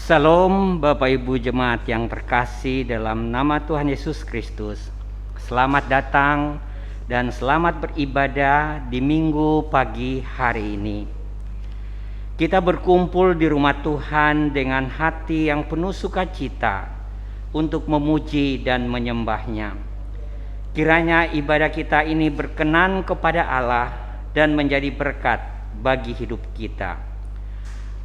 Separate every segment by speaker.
Speaker 1: Salam Bapak Ibu Jemaat yang terkasih dalam nama Tuhan Yesus Kristus. Selamat datang dan selamat beribadah di minggu pagi hari ini. Kita berkumpul di rumah Tuhan dengan hati yang penuh sukacita untuk memuji dan menyembah-Nya. Kiranya ibadah kita ini berkenan kepada Allah dan menjadi berkat bagi hidup kita.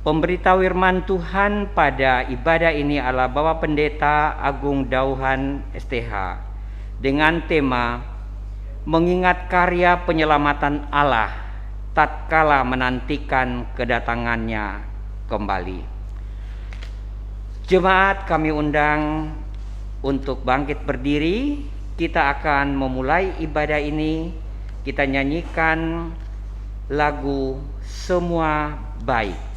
Speaker 1: Pemberitahu firman Tuhan pada ibadah ini adalah Bapak Pendeta Agung Dauhan STH dengan tema mengingat karya penyelamatan Allah tatkala menantikan kedatangannya kembali. Jemaat kami undang untuk bangkit berdiri. Kita akan memulai ibadah ini. Kita nyanyikan lagu Semua Baik.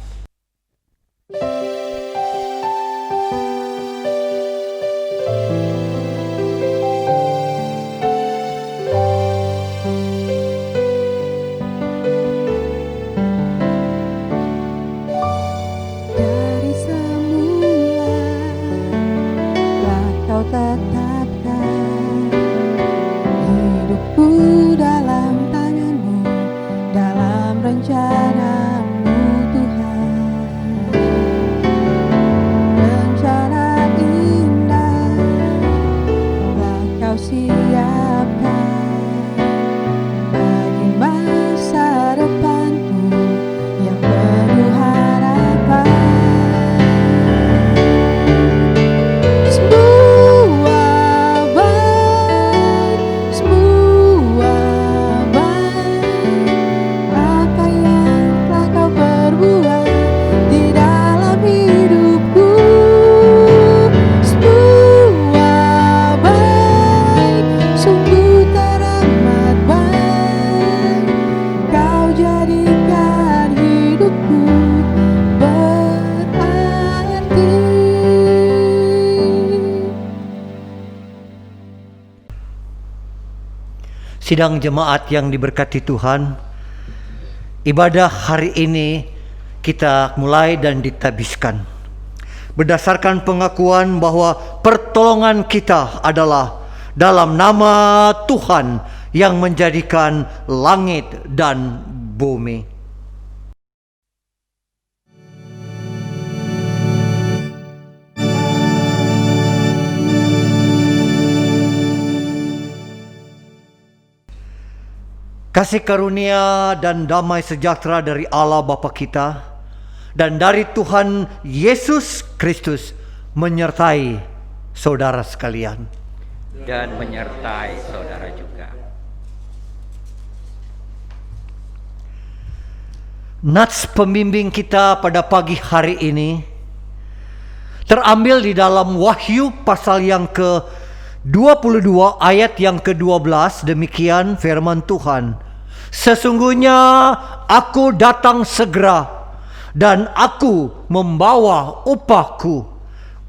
Speaker 2: Sidang jemaat yang diberkati Tuhan, ibadah hari ini kita mulai dan ditabiskan berdasarkan pengakuan bahwa pertolongan kita adalah dalam nama Tuhan yang menjadikan langit dan bumi. Kasih karunia dan damai sejahtera dari Allah Bapa kita dan dari Tuhan Yesus Kristus menyertai saudara sekalian.
Speaker 1: Dan menyertai saudara juga.
Speaker 2: Nats pembimbing kita pada pagi hari ini terambil di dalam Wahyu pasal yang ke-22 ayat yang ke-12. Demikian firman Tuhan. Sesungguhnya aku datang segera dan aku membawa upahku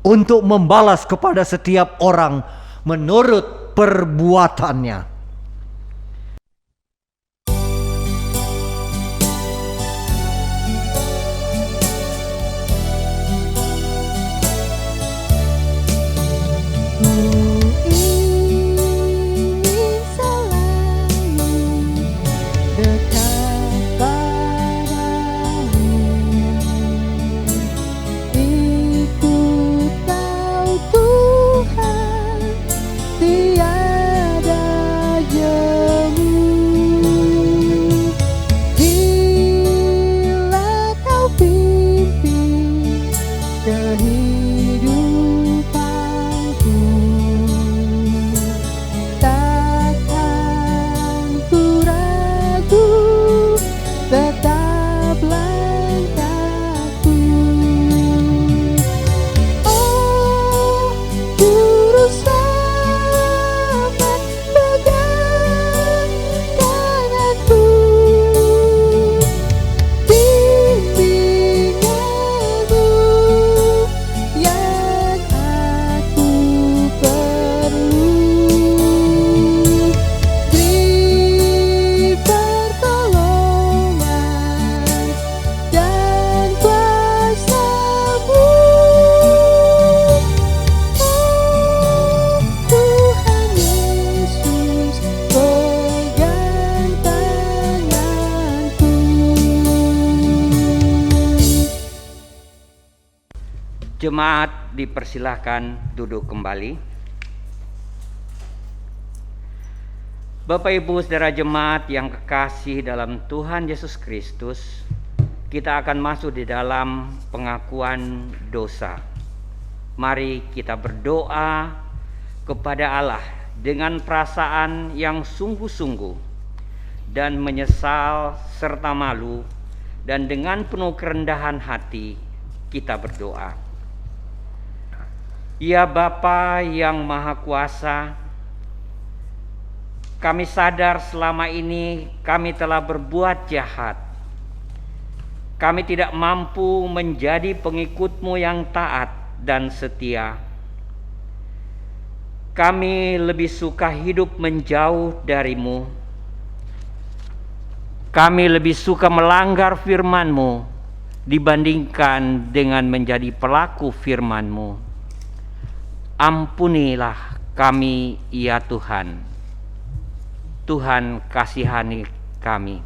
Speaker 2: untuk membalas kepada setiap orang menurut perbuatannya.
Speaker 3: Kehidupanku
Speaker 1: Jemaat dipersilahkan duduk kembali. Bapak Ibu saudara jemaat yang kekasih dalam Tuhan Yesus Kristus, kita akan masuk di dalam pengakuan dosa. Mari kita berdoa kepada Allah dengan perasaan yang sungguh-sungguh dan menyesal serta malu, dan dengan penuh kerendahan hati kita berdoa. Ya Bapa yang Maha Kuasa, kami sadar selama ini kami telah berbuat jahat. Kami tidak mampu menjadi pengikut-Mu yang taat dan setia. Kami lebih suka hidup menjauh dari-Mu. Kami lebih suka melanggar firman-Mu dibandingkan dengan menjadi pelaku firman-Mu. Ampunilah kami ya Tuhan. Tuhan kasihani kami.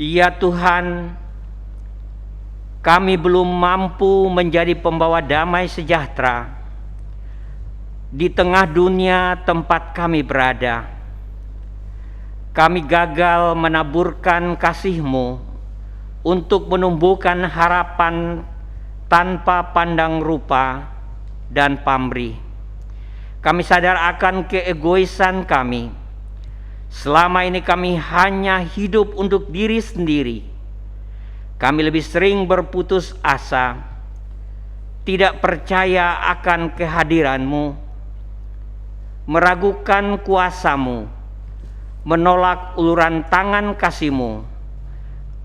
Speaker 1: Ya Tuhan, kami belum mampu menjadi pembawa damai sejahtera di tengah dunia tempat kami berada. Kami gagal menaburkan kasih-Mu untuk menumbuhkan harapan tanpa pandang rupa dan pamrih. Kami sadar akan keegoisan kami. Selama ini kami hanya hidup untuk diri sendiri. Kami lebih sering berputus asa, tidak percaya akan kehadiran-Mu, meragukan kuasa-Mu, menolak uluran tangan kasih-Mu.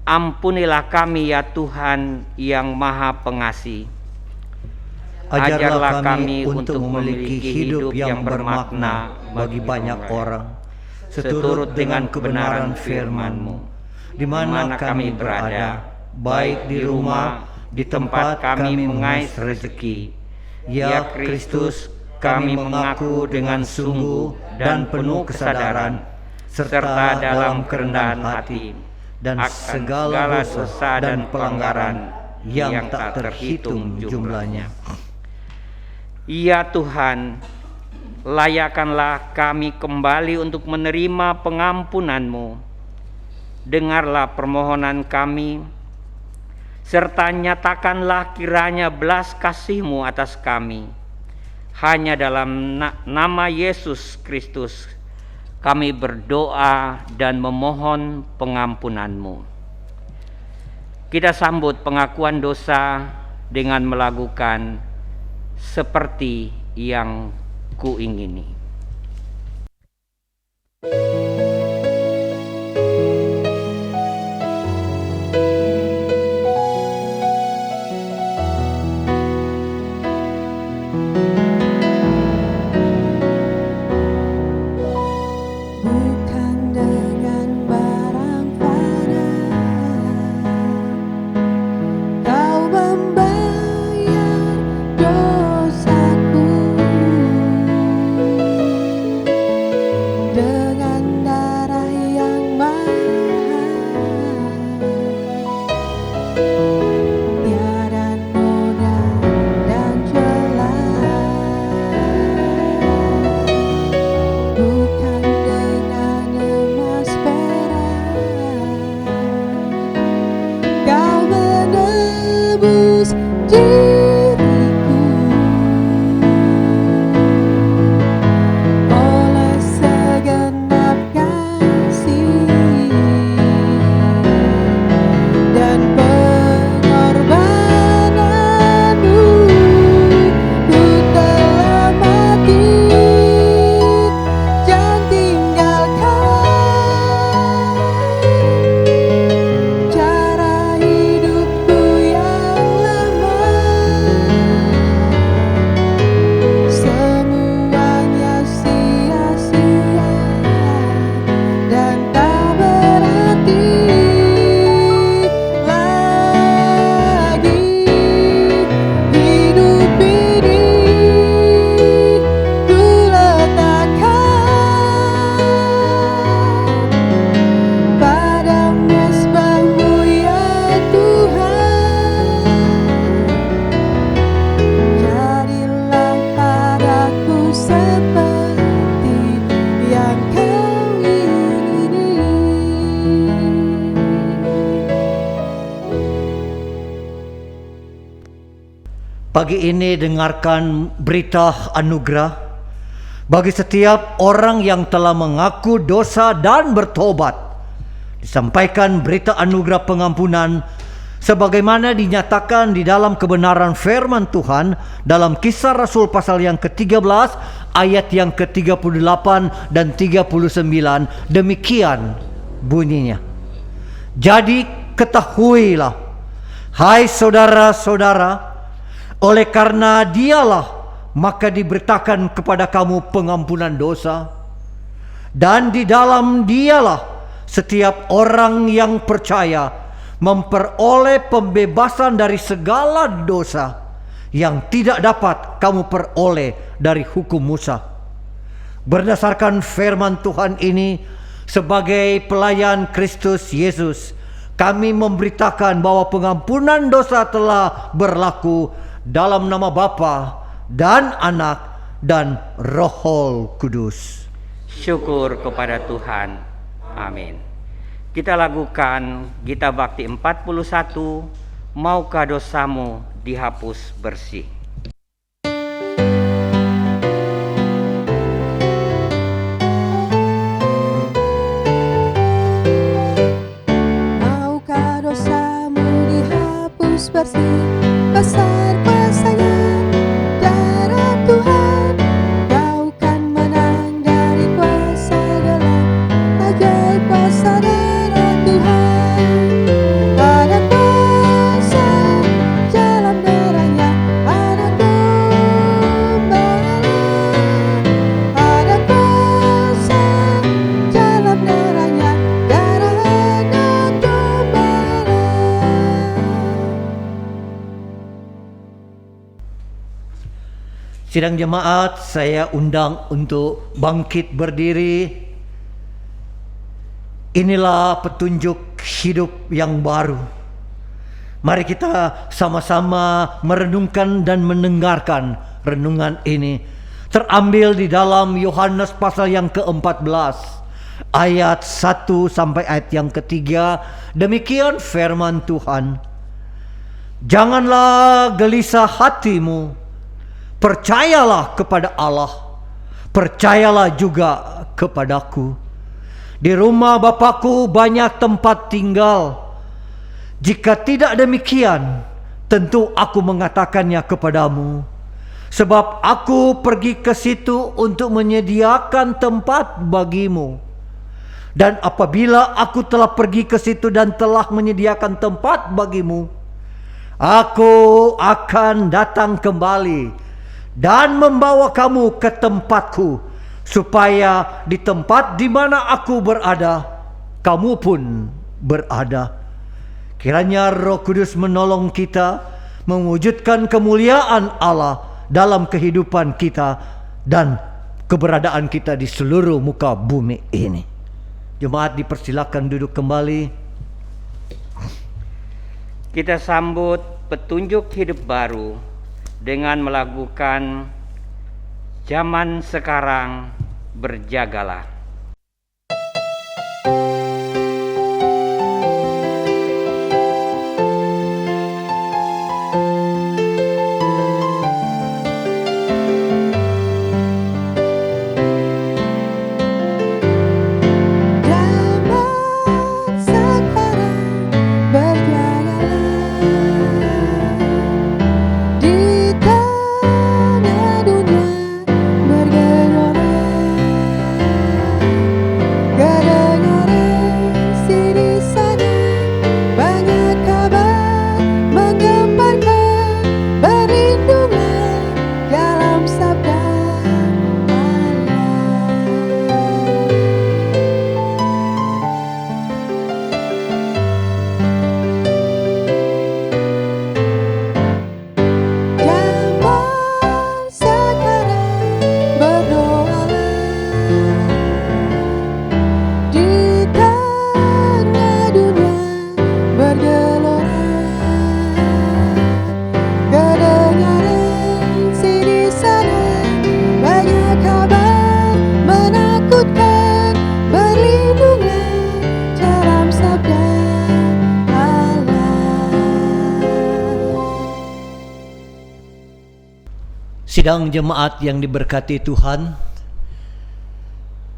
Speaker 1: Ampunilah kami ya Tuhan yang Maha Pengasih.
Speaker 2: Ajarlah kami untuk memiliki hidup yang bermakna bagi banyak orang, seturut dengan kebenaran firman-Mu, di mana kami berada, baik di rumah, di tempat kami mengais rezeki. Ya Kristus, kami mengaku dengan sungguh dan penuh kesadaran, serta dalam kerendahan hati, dan segala dosa dan pelanggaran yang tak terhitung jumlahnya.
Speaker 1: Ya Tuhan, layakkanlah kami kembali untuk menerima pengampunan-Mu. Dengarlah permohonan kami, serta nyatakanlah kiranya belas kasih-Mu atas kami. Hanya dalam nama Yesus Kristus kami berdoa dan memohon pengampunan-Mu. Kita sambut pengakuan dosa dengan melakukan seperti yang kuingini.
Speaker 3: Bukan dengan barang fana Kau membayar dosaku, dengan
Speaker 2: Pagi ini dengarkan berita anugerah bagi setiap orang yang telah mengaku dosa dan bertobat. Disampaikan berita anugerah pengampunan sebagaimana dinyatakan di dalam kebenaran firman Tuhan dalam Kisah Rasul pasal yang ke-13 ayat yang ke-38 dan 39. Demikian bunyinya. Jadi ketahuilah, hai saudara-saudara, oleh karena dialah maka diberitakan kepada kamu pengampunan dosa, dan di dalam dialah setiap orang yang percaya memperoleh pembebasan dari segala dosa yang tidak dapat kamu peroleh dari hukum Musa. Berdasarkan firman Tuhan ini, sebagai pelayan Kristus Yesus, kami memberitakan bahwa pengampunan dosa telah berlaku dalam nama Bapa dan Anak dan Roh Kudus.
Speaker 1: Syukur kepada Tuhan. Amin. Kita lakukan Gita Bakti 41, Maukah dosamu dihapus bersih.
Speaker 3: Maukah dosamu dihapus bersih, besar kuasa-Nya darah Tuhan. Kau kan menang dari kuasa gelap, ajaib kuasa darah Tuhan. Ada kuasa dalam darahnya, ada gembala. Ada kuasa dalam darahnya, darah anak gembala.
Speaker 2: Sidang jemaat, saya undang untuk bangkit berdiri. Inilah petunjuk hidup yang baru. Mari kita sama-sama merenungkan dan mendengarkan renungan ini. Terambil di dalam Yohanes pasal yang ke-14 ayat 1 sampai ayat yang ke-3. Demikian firman Tuhan. Janganlah gelisah hatimu, percayalah kepada Allah, percayalah juga kepadaku. Di rumah Bapakku banyak tempat tinggal. Jika tidak demikian, tentu aku mengatakannya kepadamu. Sebab aku pergi ke situ untuk menyediakan tempat bagimu. Dan apabila aku telah pergi ke situ dan telah menyediakan tempat bagimu, aku akan datang kembali dan membawa kamu ke tempatku, supaya di tempat di mana aku berada, kamu pun berada. Kiranya Roh Kudus menolong kita mewujudkan kemuliaan Allah dalam kehidupan kita dan keberadaan kita di seluruh muka bumi ini. Jemaat dipersilakan duduk kembali.
Speaker 1: Kita sambut petunjuk hidup baru dengan melakukan Zaman Sekarang Berjagalah.
Speaker 3: Zaman sekarang berjagalah di tengah dunia bergelora.
Speaker 2: Sidang jemaat yang diberkati Tuhan,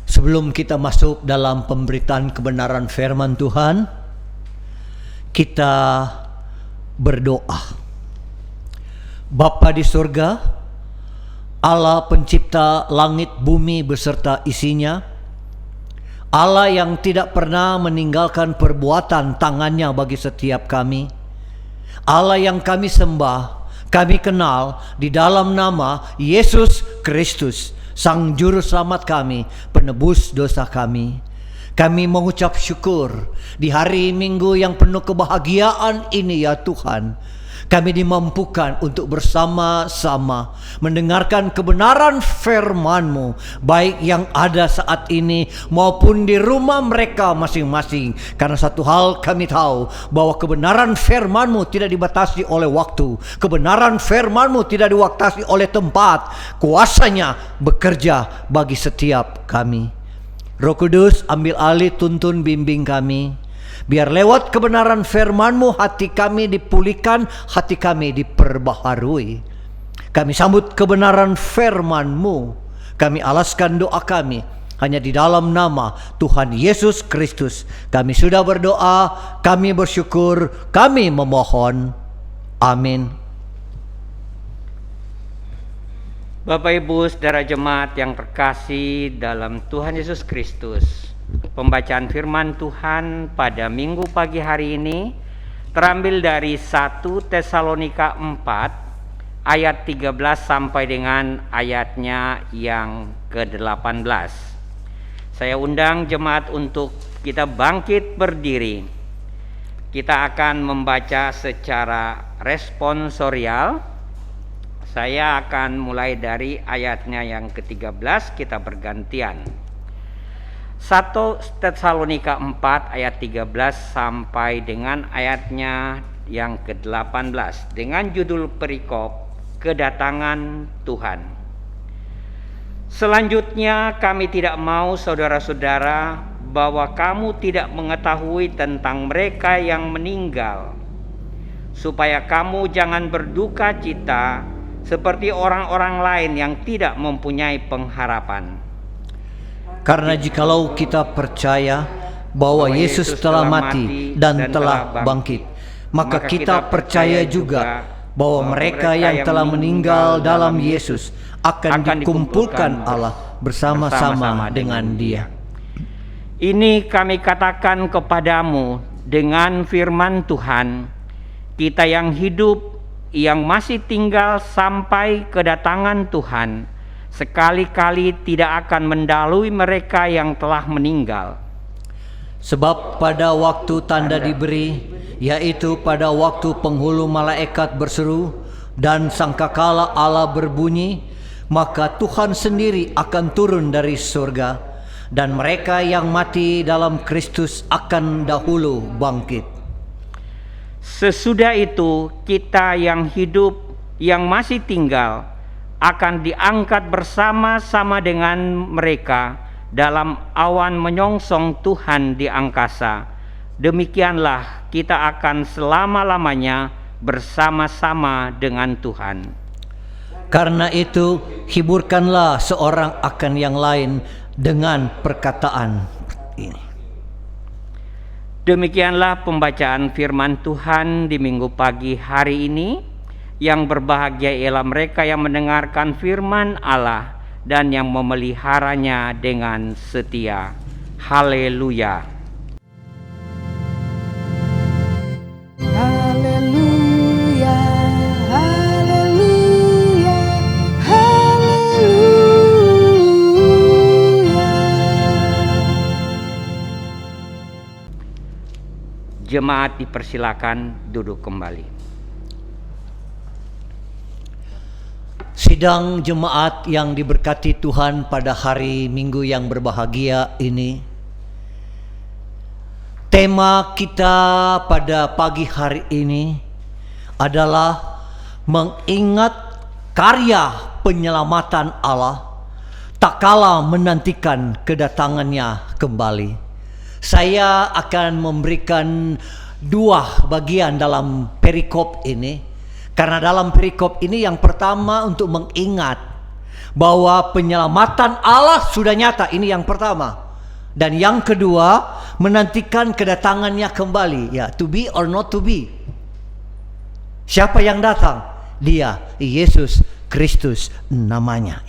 Speaker 2: sebelum kita masuk dalam pemberitaan kebenaran firman Tuhan, kita berdoa. Bapa di surga, Allah pencipta langit bumi beserta isinya, Allah yang tidak pernah meninggalkan perbuatan tangannya bagi setiap kami, Allah yang kami sembah, kami kenal di dalam nama Yesus Kristus, Sang Juru Selamat kami, penebus dosa kami. Kami mengucap syukur di hari Minggu yang penuh kebahagiaan ini ya Tuhan. Kami dimampukan untuk bersama-sama mendengarkan kebenaran firman-Mu, baik yang ada saat ini maupun di rumah mereka masing-masing. Karena satu hal kami tahu, bahwa kebenaran firman-Mu tidak dibatasi oleh waktu. Kebenaran firman-Mu tidak dibatasi oleh tempat. Kuasanya bekerja bagi setiap kami. Roh Kudus, ambil alih, tuntun, bimbing kami. Biar lewat kebenaran firman-Mu hati kami dipulihkan, hati kami diperbaharui. Kami sambut kebenaran firman-Mu. Kami alaskan doa kami hanya di dalam nama Tuhan Yesus Kristus. Kami sudah berdoa, kami bersyukur, kami memohon. Amin.
Speaker 1: Bapak Ibu saudara jemaat yang terkasih dalam Tuhan Yesus Kristus, pembacaan firman Tuhan pada Minggu pagi hari ini terambil dari 1 Tesalonika 4 ayat 13 sampai dengan ayatnya yang ke-18. Saya undang jemaat untuk kita bangkit berdiri. Kita akan membaca secara responsorial. Saya akan mulai dari ayatnya yang ke-13, kita bergantian. 1 Tesalonika 4 ayat 13 sampai dengan ayatnya yang ke-18 dengan judul perikop Kedatangan Tuhan. Selanjutnya kami tidak mau saudara-saudara bahwa kamu tidak mengetahui tentang mereka yang meninggal, supaya kamu jangan berduka cita seperti orang-orang lain yang tidak mempunyai pengharapan.
Speaker 2: Karena jikalau kita percaya bahwa Yesus telah mati dan telah bangkit, maka kita percaya juga bahwa mereka yang telah meninggal dalam Yesus akan dikumpulkan Allah bersama-sama dengan Dia.
Speaker 1: Ini kami katakan kepadamu dengan firman Tuhan, kita yang hidup, yang masih tinggal sampai kedatangan Tuhan, sekali-kali tidak akan mendahului mereka yang telah meninggal.
Speaker 2: Sebab pada waktu tanda diberi, yaitu pada waktu penghulu malaikat berseru dan sangkakala Allah berbunyi, maka Tuhan sendiri akan turun dari surga, dan mereka yang mati dalam Kristus akan dahulu bangkit.
Speaker 1: Sesudah itu kita yang hidup, yang masih tinggal, akan diangkat bersama-sama dengan mereka dalam awan menyongsong Tuhan di angkasa. Demikianlah kita akan selama-lamanya bersama-sama dengan Tuhan.
Speaker 2: Karena itu hiburkanlah seorang akan yang lain dengan perkataan ini.
Speaker 1: Demikianlah pembacaan firman Tuhan di Minggu pagi hari ini. Yang berbahagia ialah mereka yang mendengarkan firman Allah dan yang memeliharanya dengan setia. Haleluya.
Speaker 3: Haleluya, haleluya, haleluya.
Speaker 1: Jemaat dipersilakan duduk kembali.
Speaker 2: Sidang jemaat yang diberkati Tuhan pada hari Minggu yang berbahagia ini, tema kita pada pagi hari ini adalah mengingat karya penyelamatan Allah tak kala menantikan kedatangannya kembali. Saya akan memberikan dua bagian dalam perikop ini, Karena dalam perikop ini yang pertama untuk mengingat bahwa penyelamatan Allah sudah nyata, ini yang pertama. Dan yang kedua, menantikan kedatangannya kembali, ya, to be or not to be. Siapa yang datang? Dia, Yesus Kristus namanya.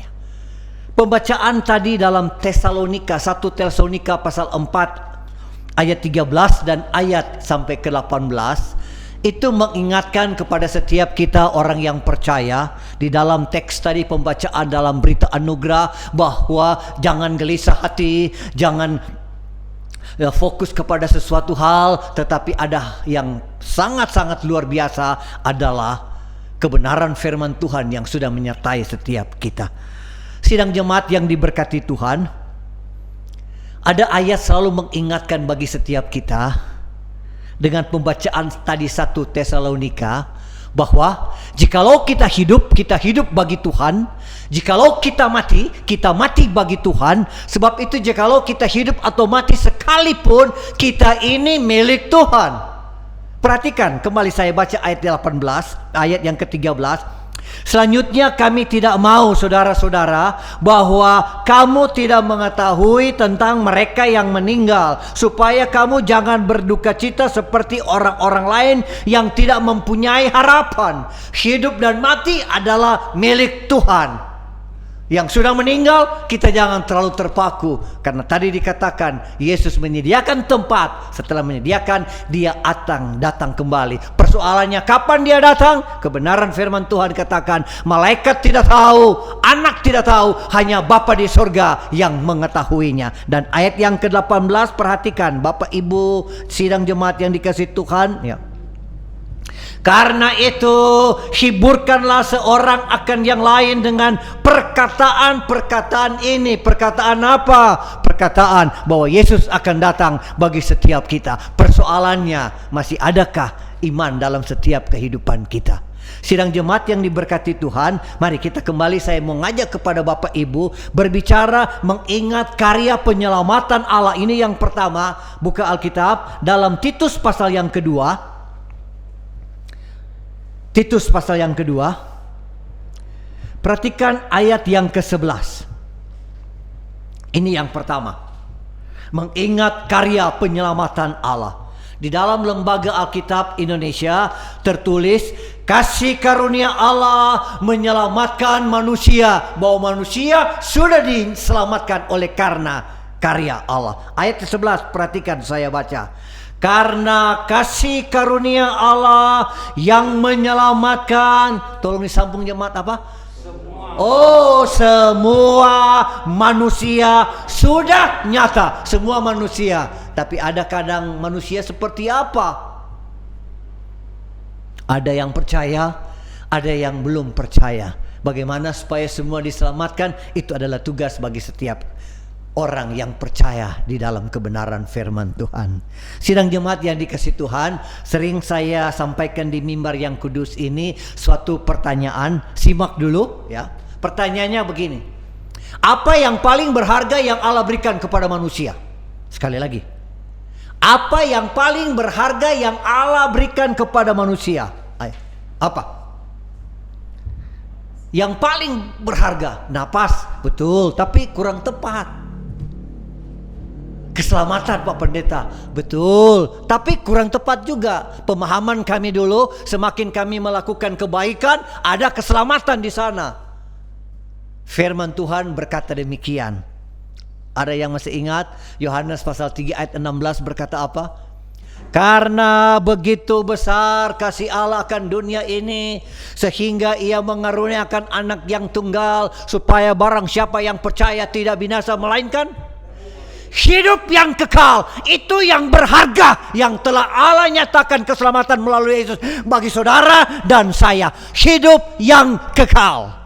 Speaker 2: Pembacaan tadi dalam Tesalonika, 1 Tesalonika pasal 4 ayat 13 dan ayat sampai ke 18 itu mengingatkan kepada setiap kita orang yang percaya. Di dalam teks tadi pembacaan dalam berita anugerah bahwa jangan gelisah hati, jangan fokus kepada sesuatu hal, tetapi ada yang sangat-sangat luar biasa adalah kebenaran firman Tuhan yang sudah menyertai setiap kita. Sidang jemaat yang diberkati Tuhan, ada ayat selalu mengingatkan bagi setiap kita dengan pembacaan tadi 1 Tesalonika bahwa jikalau kita hidup bagi Tuhan, jikalau kita mati bagi Tuhan. Sebab itu jikalau kita hidup atau mati sekalipun, kita ini milik Tuhan. Perhatikan, kembali saya baca ayat 18, ayat yang ke-13. Selanjutnya kami tidak mau saudara-saudara bahwa kamu tidak mengetahui tentang mereka yang meninggal, supaya kamu jangan berduka cita seperti orang-orang lain yang tidak mempunyai harapan. Hidup dan mati adalah milik Tuhan. Yang sudah meninggal kita jangan terlalu terpaku, karena tadi dikatakan Yesus menyediakan tempat. Setelah menyediakan, dia datang kembali. Persoalannya kapan dia datang? Kebenaran firman Tuhan katakan malaikat tidak tahu, anak tidak tahu, hanya Bapa di surga yang mengetahuinya. Dan ayat yang ke-18, perhatikan Bapak Ibu sidang jemaat yang dikasihi Tuhan, ya. Karena itu hiburkanlah seorang akan yang lain dengan perkataan ini. Perkataan apa? Perkataan bahwa Yesus akan datang bagi setiap kita. Persoalannya, masih adakah iman dalam setiap kehidupan kita? Sidang jemaat yang diberkati Tuhan, mari kita kembali. Saya mau ngajak kepada Bapak Ibu berbicara mengingat karya penyelamatan Allah. Ini yang pertama. Buka Alkitab dalam Titus pasal yang kedua. Titus pasal yang kedua, perhatikan ayat yang ke-11. Ini yang pertama, mengingat karya penyelamatan Allah. Di dalam Lembaga Alkitab Indonesia tertulis, kasih karunia Allah menyelamatkan manusia, bahwa manusia sudah diselamatkan oleh karena karya Allah. Ayat ke-11, perhatikan saya baca. Karena kasih karunia Allah yang menyelamatkan, tolong disambung jemaat apa? Semua manusia sudah nyata, semua manusia. Tapi ada kadang manusia seperti apa? Ada yang percaya, ada yang belum percaya. Bagaimana supaya semua diselamatkan? Itu adalah tugas bagi setiap orang yang percaya di dalam kebenaran firman Tuhan. Sidang jemaat yang dikasihi Tuhan, sering saya sampaikan di mimbar yang kudus ini suatu pertanyaan. Simak dulu ya. Pertanyaannya begini. Apa yang paling berharga yang Allah berikan kepada manusia? Sekali lagi. Apa yang paling berharga yang Allah berikan kepada manusia? Apa? Yang paling berharga, napas, betul, tapi kurang tepat. Keselamatan Pak Pendeta, betul, tapi kurang tepat juga. Pemahaman kami dulu, semakin kami melakukan kebaikan, ada keselamatan di sana. Firman Tuhan berkata demikian. Ada yang masih ingat Yohanes pasal 3 ayat 16 berkata apa? Karena begitu besar kasih Allah akan dunia ini, sehingga ia mengaruniakan anak yang tunggal, supaya barang siapa yang percaya tidak binasa, melainkan hidup yang kekal. Itu yang berharga yang telah Allah nyatakan keselamatan melalui Yesus bagi saudara dan saya. Hidup yang kekal.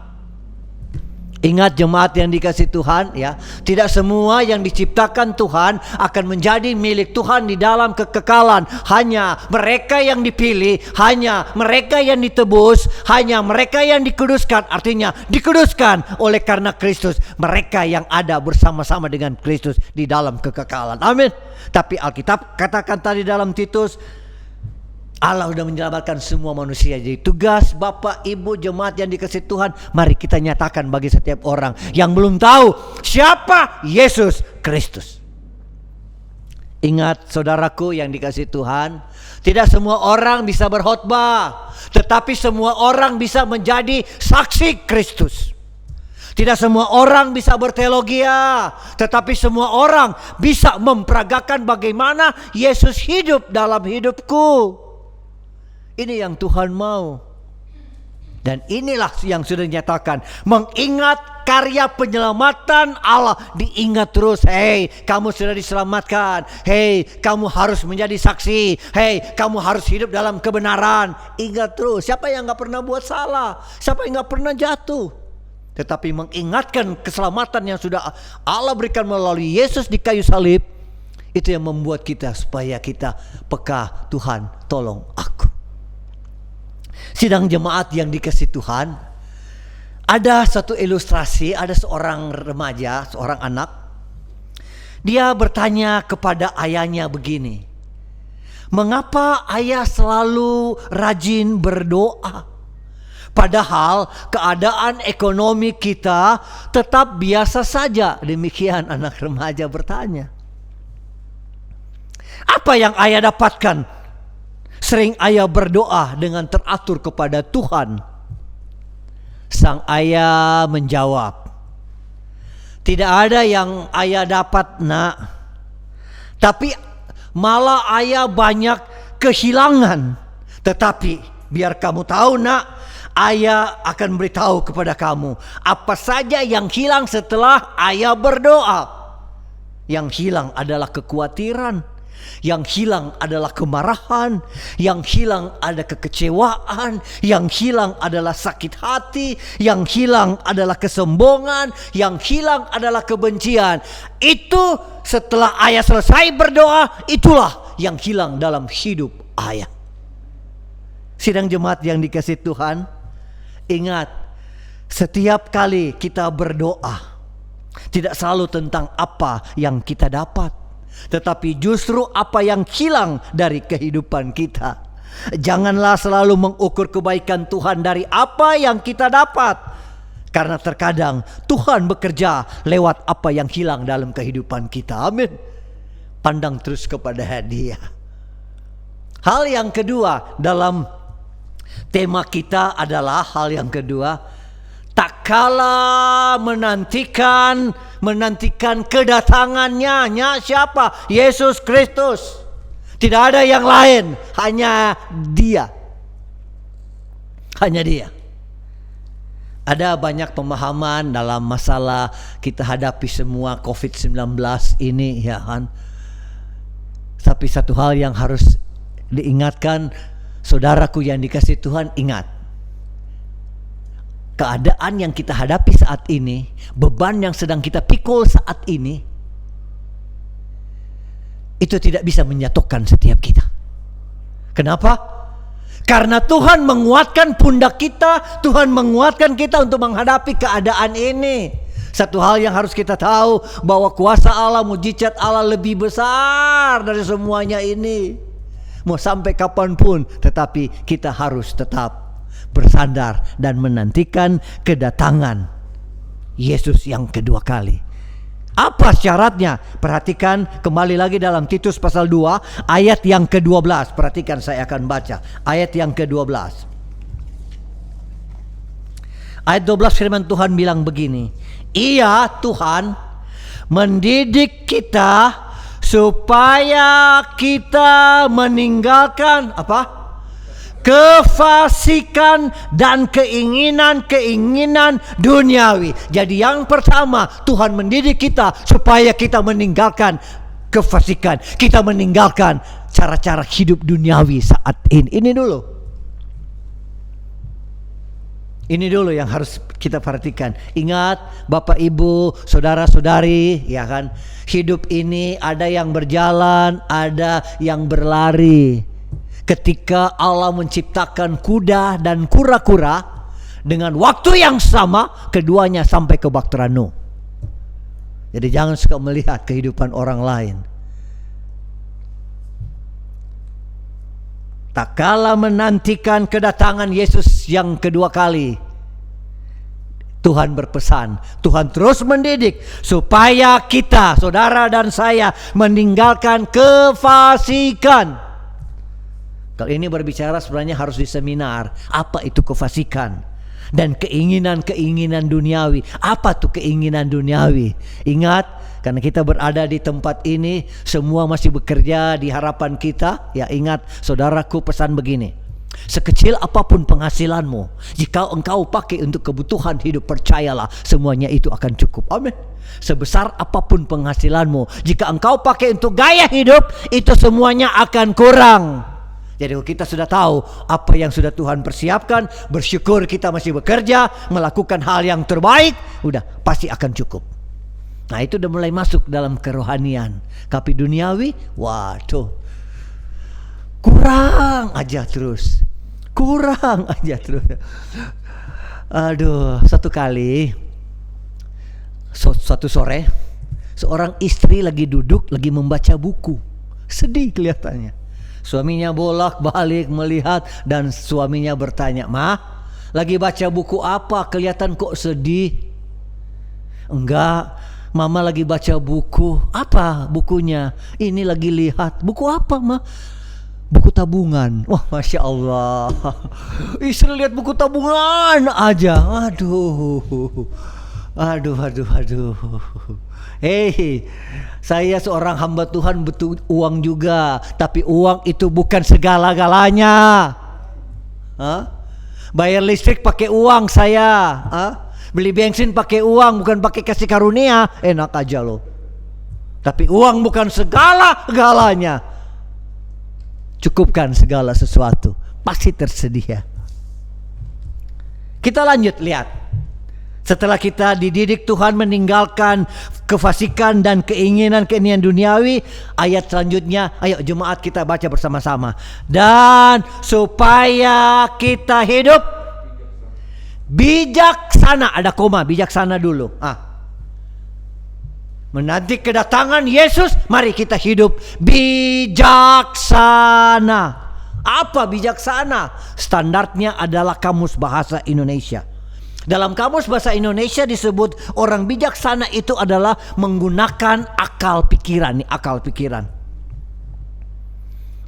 Speaker 2: Ingat jemaat yang dikasihi Tuhan ya, tidak semua yang diciptakan Tuhan akan menjadi milik Tuhan di dalam kekekalan. Hanya mereka yang dipilih, hanya mereka yang ditebus, hanya mereka yang dikuduskan. Artinya dikuduskan oleh karena Kristus. Mereka yang ada bersama-sama dengan Kristus di dalam kekekalan. Amin. Tapi Alkitab katakan tadi dalam Titus, Allah sudah menyelamatkan semua manusia. Jadi tugas Bapak, Ibu, jemaat yang dikasihi Tuhan, mari kita nyatakan bagi setiap orang yang belum tahu siapa Yesus Kristus. Ingat saudaraku yang dikasihi Tuhan, tidak semua orang bisa berkhotbah, tetapi semua orang bisa menjadi saksi Kristus. Tidak semua orang bisa berteologia, tetapi semua orang bisa memperagakan bagaimana Yesus hidup dalam hidupku. Ini yang Tuhan mau. Dan inilah yang sudah dinyatakan. Mengingat karya penyelamatan Allah, diingat terus. Hei, kamu sudah diselamatkan. Hei, kamu harus menjadi saksi. Hei, kamu harus hidup dalam kebenaran. Ingat terus. Siapa yang gak pernah buat salah? Siapa yang gak pernah jatuh? Tetapi mengingatkan keselamatan yang sudah Allah berikan melalui Yesus di kayu salib, itu yang membuat kita supaya kita peka. Tuhan, tolong aku. Sidang jemaat yang dikasihi Tuhan, ada satu ilustrasi, ada seorang remaja, seorang anak. Dia bertanya kepada ayahnya begini, mengapa ayah selalu rajin berdoa? Padahal keadaan ekonomi kita tetap biasa saja. Demikian anak remaja bertanya. Apa yang ayah dapatkan? Sering ayah berdoa dengan teratur kepada Tuhan. Sang ayah menjawab, tidak ada yang ayah dapat, nak. Tapi malah ayah banyak kehilangan. Tetapi biar kamu tahu, nak, ayah akan beritahu kepada kamu apa saja yang hilang setelah ayah berdoa. Yang hilang adalah kekhawatiran, yang hilang adalah kemarahan, yang hilang ada kekecewaan, yang hilang adalah sakit hati, yang hilang adalah kesombongan, yang hilang adalah kebencian. Itu setelah ayah selesai berdoa, itulah yang hilang dalam hidup ayah. Sidang jemaat yang dikasihi Tuhan, ingat, setiap kali kita berdoa, tidak selalu tentang apa yang kita dapat, tetapi justru apa yang hilang dari kehidupan kita. Janganlah selalu mengukur kebaikan Tuhan dari apa yang kita dapat, karena terkadang Tuhan bekerja lewat apa yang hilang dalam kehidupan kita. Amin. Pandang terus kepada hadiah. Hal yang kedua dalam tema kita adalah hal yang kedua, tak kala menantikan kedatangannya. Siapa? Yesus Kristus. Tidak ada yang lain, hanya Dia. Hanya Dia. Ada banyak pemahaman dalam masalah kita hadapi semua COVID-19 ini, ya kan. Tapi satu hal yang harus diingatkan, saudaraku yang dikasihi Tuhan, ingat. Keadaan yang kita hadapi saat ini, beban yang sedang kita pikul saat ini, itu tidak bisa menyatukan setiap kita. Kenapa? Karena Tuhan menguatkan pundak kita, Tuhan menguatkan kita untuk menghadapi keadaan ini. Satu hal yang harus kita tahu, bahwa kuasa Allah, mujizat Allah lebih besar dari semuanya ini. Mau sampai kapanpun, tetapi kita harus tetap bersandar dan menantikan kedatangan Yesus yang kedua kali. Apa syaratnya? Perhatikan kembali lagi dalam Titus pasal 2 ayat yang ke-12. Perhatikan, saya akan baca ayat yang ke-12. Ayat 12 firman Tuhan bilang begini, Ia, Tuhan, mendidik kita supaya kita meninggalkan apa? Kefasikan dan keinginan-keinginan duniawi. Jadi yang pertama, Tuhan mendidik kita supaya kita meninggalkan kefasikan. Kita meninggalkan cara-cara hidup duniawi saat ini. Ini dulu yang harus kita perhatikan. Ingat, Bapak, Ibu, saudara-saudari, ya kan, hidup ini ada yang berjalan, ada yang berlari. Ketika Allah menciptakan kuda dan kura-kura, dengan waktu yang sama keduanya sampai ke Bahtera Nuh. Jadi jangan suka melihat kehidupan orang lain. Tak kala menantikan kedatangan Yesus yang kedua kali, Tuhan berpesan, Tuhan terus mendidik supaya kita, saudara dan saya, meninggalkan kefasikan. Kalau ini berbicara sebenarnya harus di seminar. Apa itu kefasikan? Dan keinginan-keinginan duniawi. Apa tuh keinginan duniawi? Ingat, karena kita berada di tempat ini, semua masih bekerja di harapan kita. Ya, ingat, saudaraku, pesan begini. Sekecil apapun penghasilanmu, jika engkau pakai untuk kebutuhan hidup, percayalah semuanya itu akan cukup. Amin. Sebesar apapun penghasilanmu, jika engkau pakai untuk gaya hidup, itu semuanya akan kurang. Jadi kita sudah tahu apa yang sudah Tuhan persiapkan, bersyukur kita masih bekerja, melakukan hal yang terbaik, udah pasti akan cukup. Nah, itu udah mulai masuk dalam kerohanian. Tapi duniawi, waduh, kurang aja terus. Aduh, satu kali, suatu sore, seorang istri lagi duduk, lagi membaca buku. Sedih kelihatannya. Suaminya bolak-balik melihat dan suaminya bertanya, "Ma, lagi baca buku apa? Kelihatan kok sedih." "Enggak, Mama lagi baca buku." "Apa bukunya?" "Ini lagi lihat." "Buku apa, Ma?" "Buku tabungan." Wah, Masya Allah. Istri lihat buku tabungan aja. Aduh. Hei, saya seorang hamba Tuhan, butuh uang juga. Tapi uang itu bukan segala-galanya. Bayar listrik pakai uang saya. Beli bensin pakai uang, bukan pakai kasih karunia. Enak aja loh. Tapi uang bukan segala-galanya. Cukupkan segala sesuatu, pasti tersedia. Kita lanjut lihat. Setelah kita dididik Tuhan meninggalkan kefasikan dan keinginan-keinginan duniawi, ayat selanjutnya, ayo jemaat kita baca bersama-sama. Dan supaya kita hidup bijaksana, ada koma, bijaksana dulu. Menanti kedatangan Yesus, mari kita hidup bijaksana. Apa bijaksana? Standarnya adalah Kamus Bahasa Indonesia. Dalam Kamus Bahasa Indonesia disebut orang bijaksana itu adalah menggunakan akal pikiran. Nih, akal pikiran.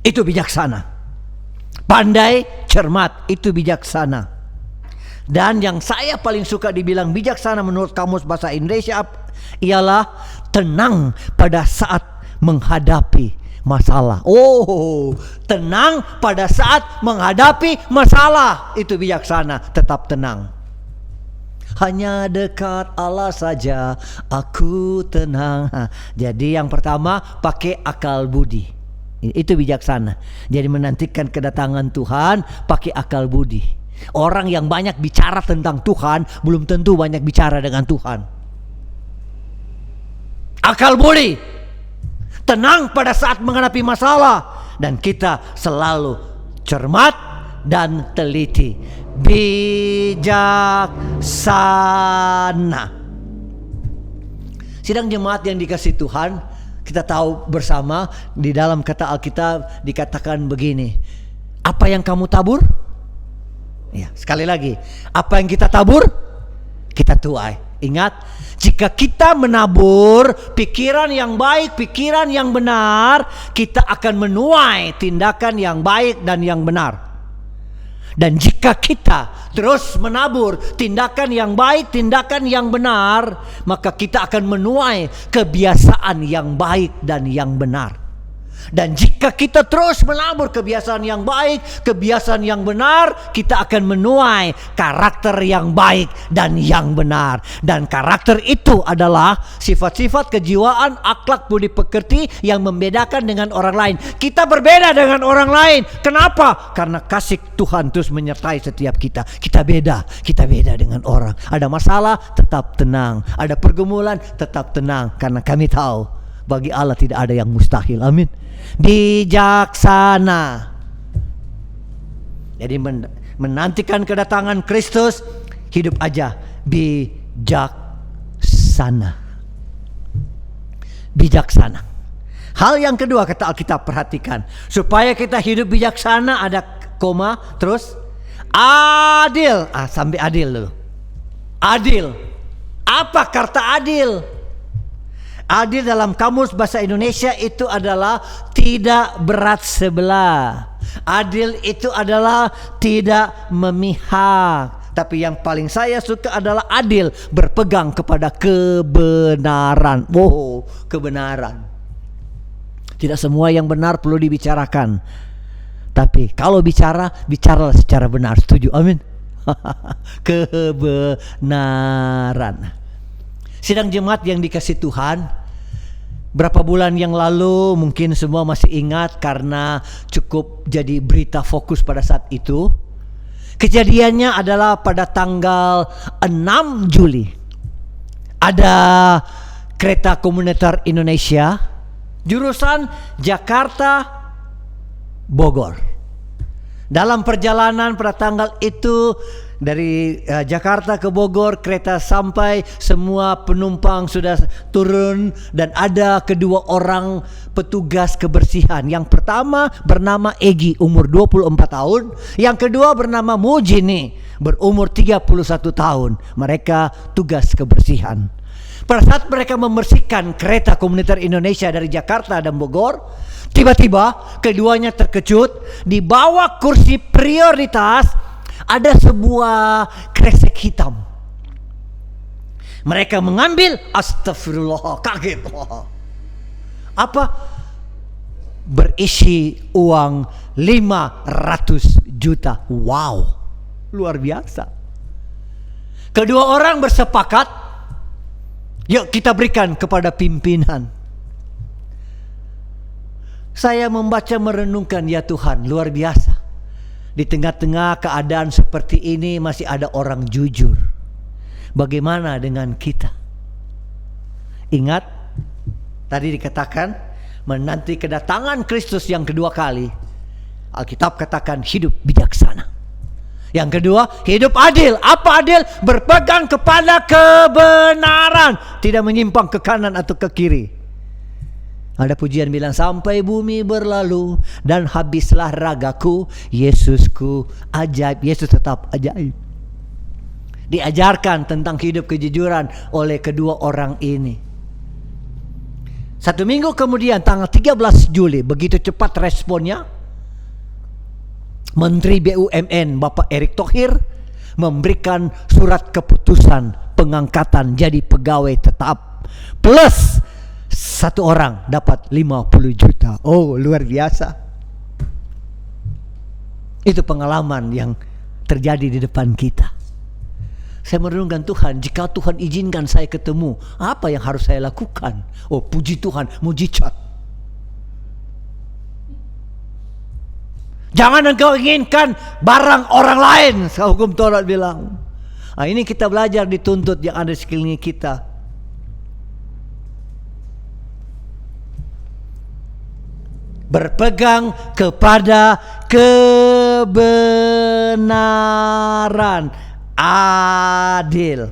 Speaker 2: Itu bijaksana. Pandai, cermat, itu bijaksana. Dan yang saya paling suka dibilang bijaksana menurut Kamus Bahasa Indonesia ialah tenang pada saat menghadapi masalah. Oh, tenang pada saat menghadapi masalah. Itu bijaksana, tetap tenang. Hanya dekat Allah saja aku tenang. Jadi yang pertama pakai akal budi. Itu bijaksana. Jadi menantikan kedatangan Tuhan pakai akal budi. Orang yang banyak bicara tentang Tuhan belum tentu banyak bicara dengan Tuhan. Akal budi. Tenang pada saat menghadapi masalah. Dan kita selalu cermat dan teliti. Bijaksana. Sidang jemaat yang dikasihi Tuhan, kita tahu bersama di dalam kata Alkitab dikatakan begini, apa yang kamu tabur? Ya, sekali lagi, apa yang kita tabur, kita tuai. Ingat, jika kita menabur pikiran yang baik, pikiran yang benar, kita akan menuai tindakan yang baik dan yang benar. Dan jika kita terus menabur tindakan yang baik, tindakan yang benar, maka kita akan menuai kebiasaan yang baik dan yang benar. Dan jika kita terus menabur kebiasaan yang baik, kebiasaan yang benar, kita akan menuai karakter yang baik dan yang benar. Dan karakter itu adalah sifat-sifat kejiwaan, akhlak, budi pekerti yang membedakan dengan orang lain. Kita berbeda dengan orang lain. Kenapa? Karena kasih Tuhan terus menyertai setiap kita. Kita beda dengan orang. Ada masalah, tetap tenang. Ada pergumulan, tetap tenang. Karena kami tahu bagi Allah tidak ada yang mustahil. Amin. Bijaksana. Jadi menantikan kedatangan Kristus, hidup aja bijaksana. Bijaksana. Hal yang kedua kata Alkitab, perhatikan. Supaya kita hidup bijaksana, ada koma, terus adil. Sampai adil dulu. Adil. Apa kata adil? Adil dalam kamus bahasa Indonesia itu adalah tidak berat sebelah. Adil itu adalah tidak memihak. Tapi yang paling saya suka adalah adil berpegang kepada kebenaran. Wow, kebenaran. Tidak semua yang benar perlu dibicarakan. Tapi kalau bicara, bicaralah secara benar. Setuju? Amin. Kebenaran. Sidang jemaat yang dikasih Tuhan, berapa bulan yang lalu mungkin semua masih ingat karena cukup jadi berita fokus pada saat itu. Kejadiannya adalah pada tanggal 6 Juli. Ada kereta komuter Indonesia jurusan Jakarta Bogor. Dalam perjalanan pada tanggal itu dari Jakarta ke Bogor, kereta sampai, semua penumpang sudah turun dan ada kedua orang petugas kebersihan. Yang pertama bernama Egi, umur 24 tahun. Yang kedua bernama Mujini, berumur 31 tahun. Mereka tugas kebersihan. Pada saat mereka membersihkan kereta komuter Indonesia dari Jakarta dan Bogor, tiba-tiba keduanya terkejut. Di bawah kursi prioritas ada sebuah kresek hitam. Mereka mengambil, astagfirullah, kaget. Apa? Berisi uang 500 juta. Wow, luar biasa. Kedua orang bersepakat, yuk kita berikan kepada pimpinan. Saya membaca merenungkan, ya Tuhan, luar biasa. Di tengah-tengah keadaan seperti ini masih ada orang jujur. Bagaimana dengan kita? Ingat, tadi dikatakan menanti kedatangan Kristus yang kedua kali. Alkitab katakan hidup bijaksana. Yang kedua, hidup adil. Apa adil? Berpegang kepada kebenaran, tidak menyimpang ke kanan atau ke kiri. Ada pujian bilang, sampai bumi berlalu dan habislah ragaku, Yesusku ajaib. Yesus tetap ajaib. Diajarkan tentang hidup kejujuran oleh kedua orang ini. 1 minggu kemudian tanggal 13 Juli, begitu cepat responnya, Menteri BUMN Bapak Erick Thohir memberikan surat keputusan pengangkatan jadi pegawai tetap, plus satu orang dapat 50 juta. Oh, luar biasa. Itu pengalaman yang terjadi di depan kita. Saya merenungkan, Tuhan, jika Tuhan izinkan saya ketemu, apa yang harus saya lakukan? Oh, puji Tuhan, mujizat. Jangan engkau inginkan barang orang lain, hukum Taurat bilang. Nah, ini kita belajar, dituntut yang ada di sekeliling kita. Berpegang kepada kebenaran, adil.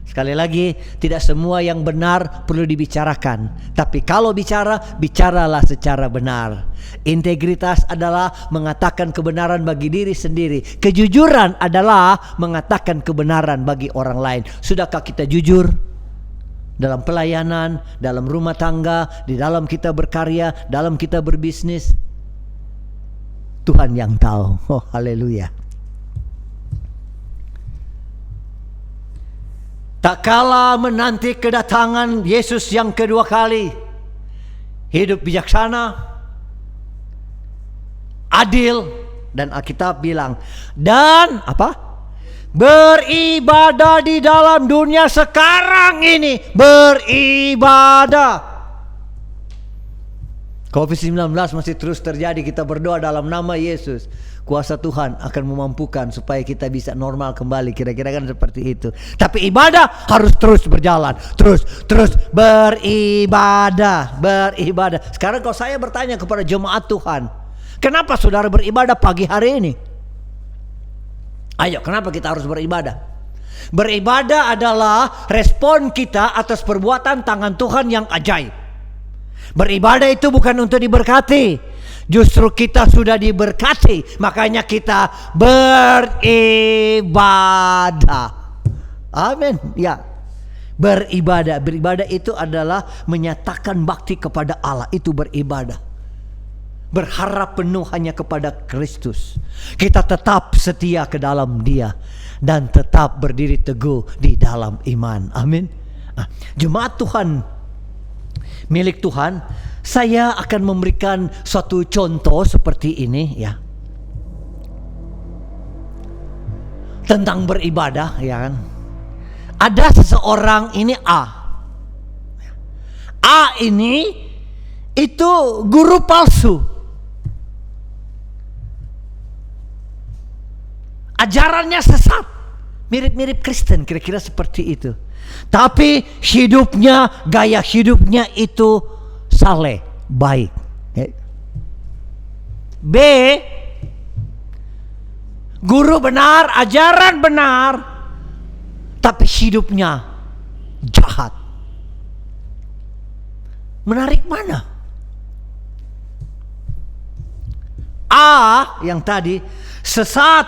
Speaker 2: Sekali lagi, tidak semua yang benar perlu dibicarakan. Tapi kalau bicara, bicaralah secara benar. Integritas adalah mengatakan kebenaran bagi diri sendiri. Kejujuran adalah mengatakan kebenaran bagi orang lain. Sudahkah kita jujur? Dalam pelayanan, dalam rumah tangga, di dalam kita berkarya, dalam kita berbisnis. Tuhan yang tahu. Oh, haleluya. Tak kala menanti kedatangan Yesus yang kedua kali, hidup bijaksana, adil, dan Alkitab bilang, dan apa? Beribadah di dalam dunia sekarang ini. Beribadah. COVID-19 masih terus terjadi. Kita berdoa dalam nama Yesus. Kuasa Tuhan akan memampukan supaya kita bisa normal kembali. Kira-kira kan seperti itu. Tapi ibadah harus terus berjalan. Terus beribadah. Sekarang kalau saya bertanya kepada jemaat Tuhan, kenapa saudara beribadah pagi hari ini? Ayo, kenapa kita harus beribadah? Beribadah adalah respon kita atas perbuatan tangan Tuhan yang ajaib. Beribadah itu bukan untuk diberkati. Justru kita sudah diberkati, makanya kita beribadah. Amin. Ya. Beribadah. Beribadah itu adalah menyatakan bakti kepada Allah. Itu beribadah. Berharap penuh hanya kepada Kristus. Kita tetap setia ke dalam Dia dan tetap berdiri teguh di dalam iman. Amin. Jemaat Tuhan, milik Tuhan, saya akan memberikan suatu contoh seperti ini ya. Tentang beribadah ya kan. Ada seseorang ini A. A ini itu guru palsu. Ajarannya sesat. Mirip-mirip Kristen, kira-kira seperti itu. Tapi hidupnya, gaya hidupnya itu saleh, baik. B, guru benar, ajaran benar, tapi hidupnya jahat. Menarik mana? A yang tadi sesat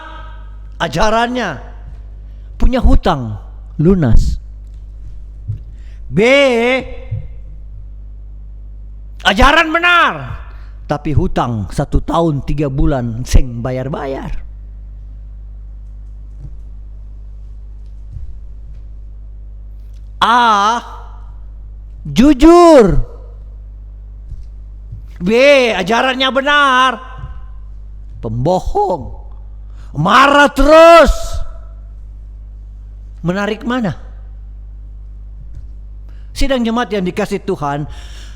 Speaker 2: ajarannya, punya hutang lunas. B, ajaran benar, tapi hutang 1 tahun 3 bulan seng bayar-bayar. A, jujur. B, ajarannya benar, pembohong, marah terus. Menarik mana? Sidang jemaat yang dikasih Tuhan,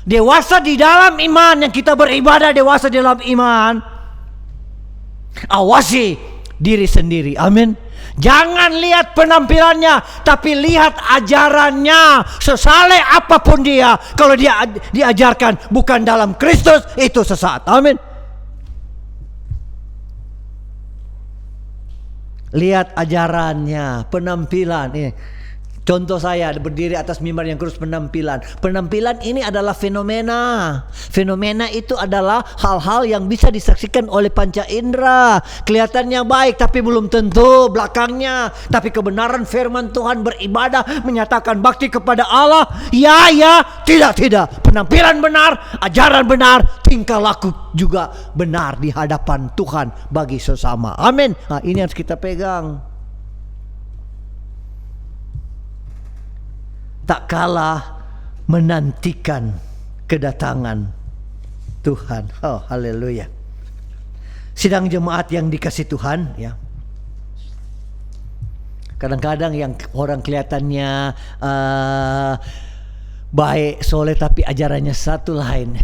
Speaker 2: dewasa di dalam iman, yang kita beribadah dewasa di dalam iman, awasi diri sendiri. Amin. Jangan lihat penampilannya, tapi lihat ajarannya. Sesaleh apapun dia, kalau dia diajarkan bukan dalam Kristus, itu sesat. Amin. Lihat ajarannya, penampilan. Contoh saya berdiri atas mimbar yang kurus, penampilan. Penampilan ini adalah fenomena. Fenomena itu adalah hal-hal yang bisa disaksikan oleh panca indera. Kelihatannya baik tapi belum tentu belakangnya. Tapi kebenaran firman Tuhan, beribadah, menyatakan bakti kepada Allah, ya, tidak. Penampilan benar, ajaran benar, tingkah laku juga benar di hadapan Tuhan bagi sesama. Amin. Nah, ini harus kita pegang. Tak kalah menantikan kedatangan Tuhan. Oh, haleluya. Sidang jemaat yang dikasih Tuhan ya. Kadang-kadang yang orang kelihatannya baik, soleh, tapi ajarannya satu lain.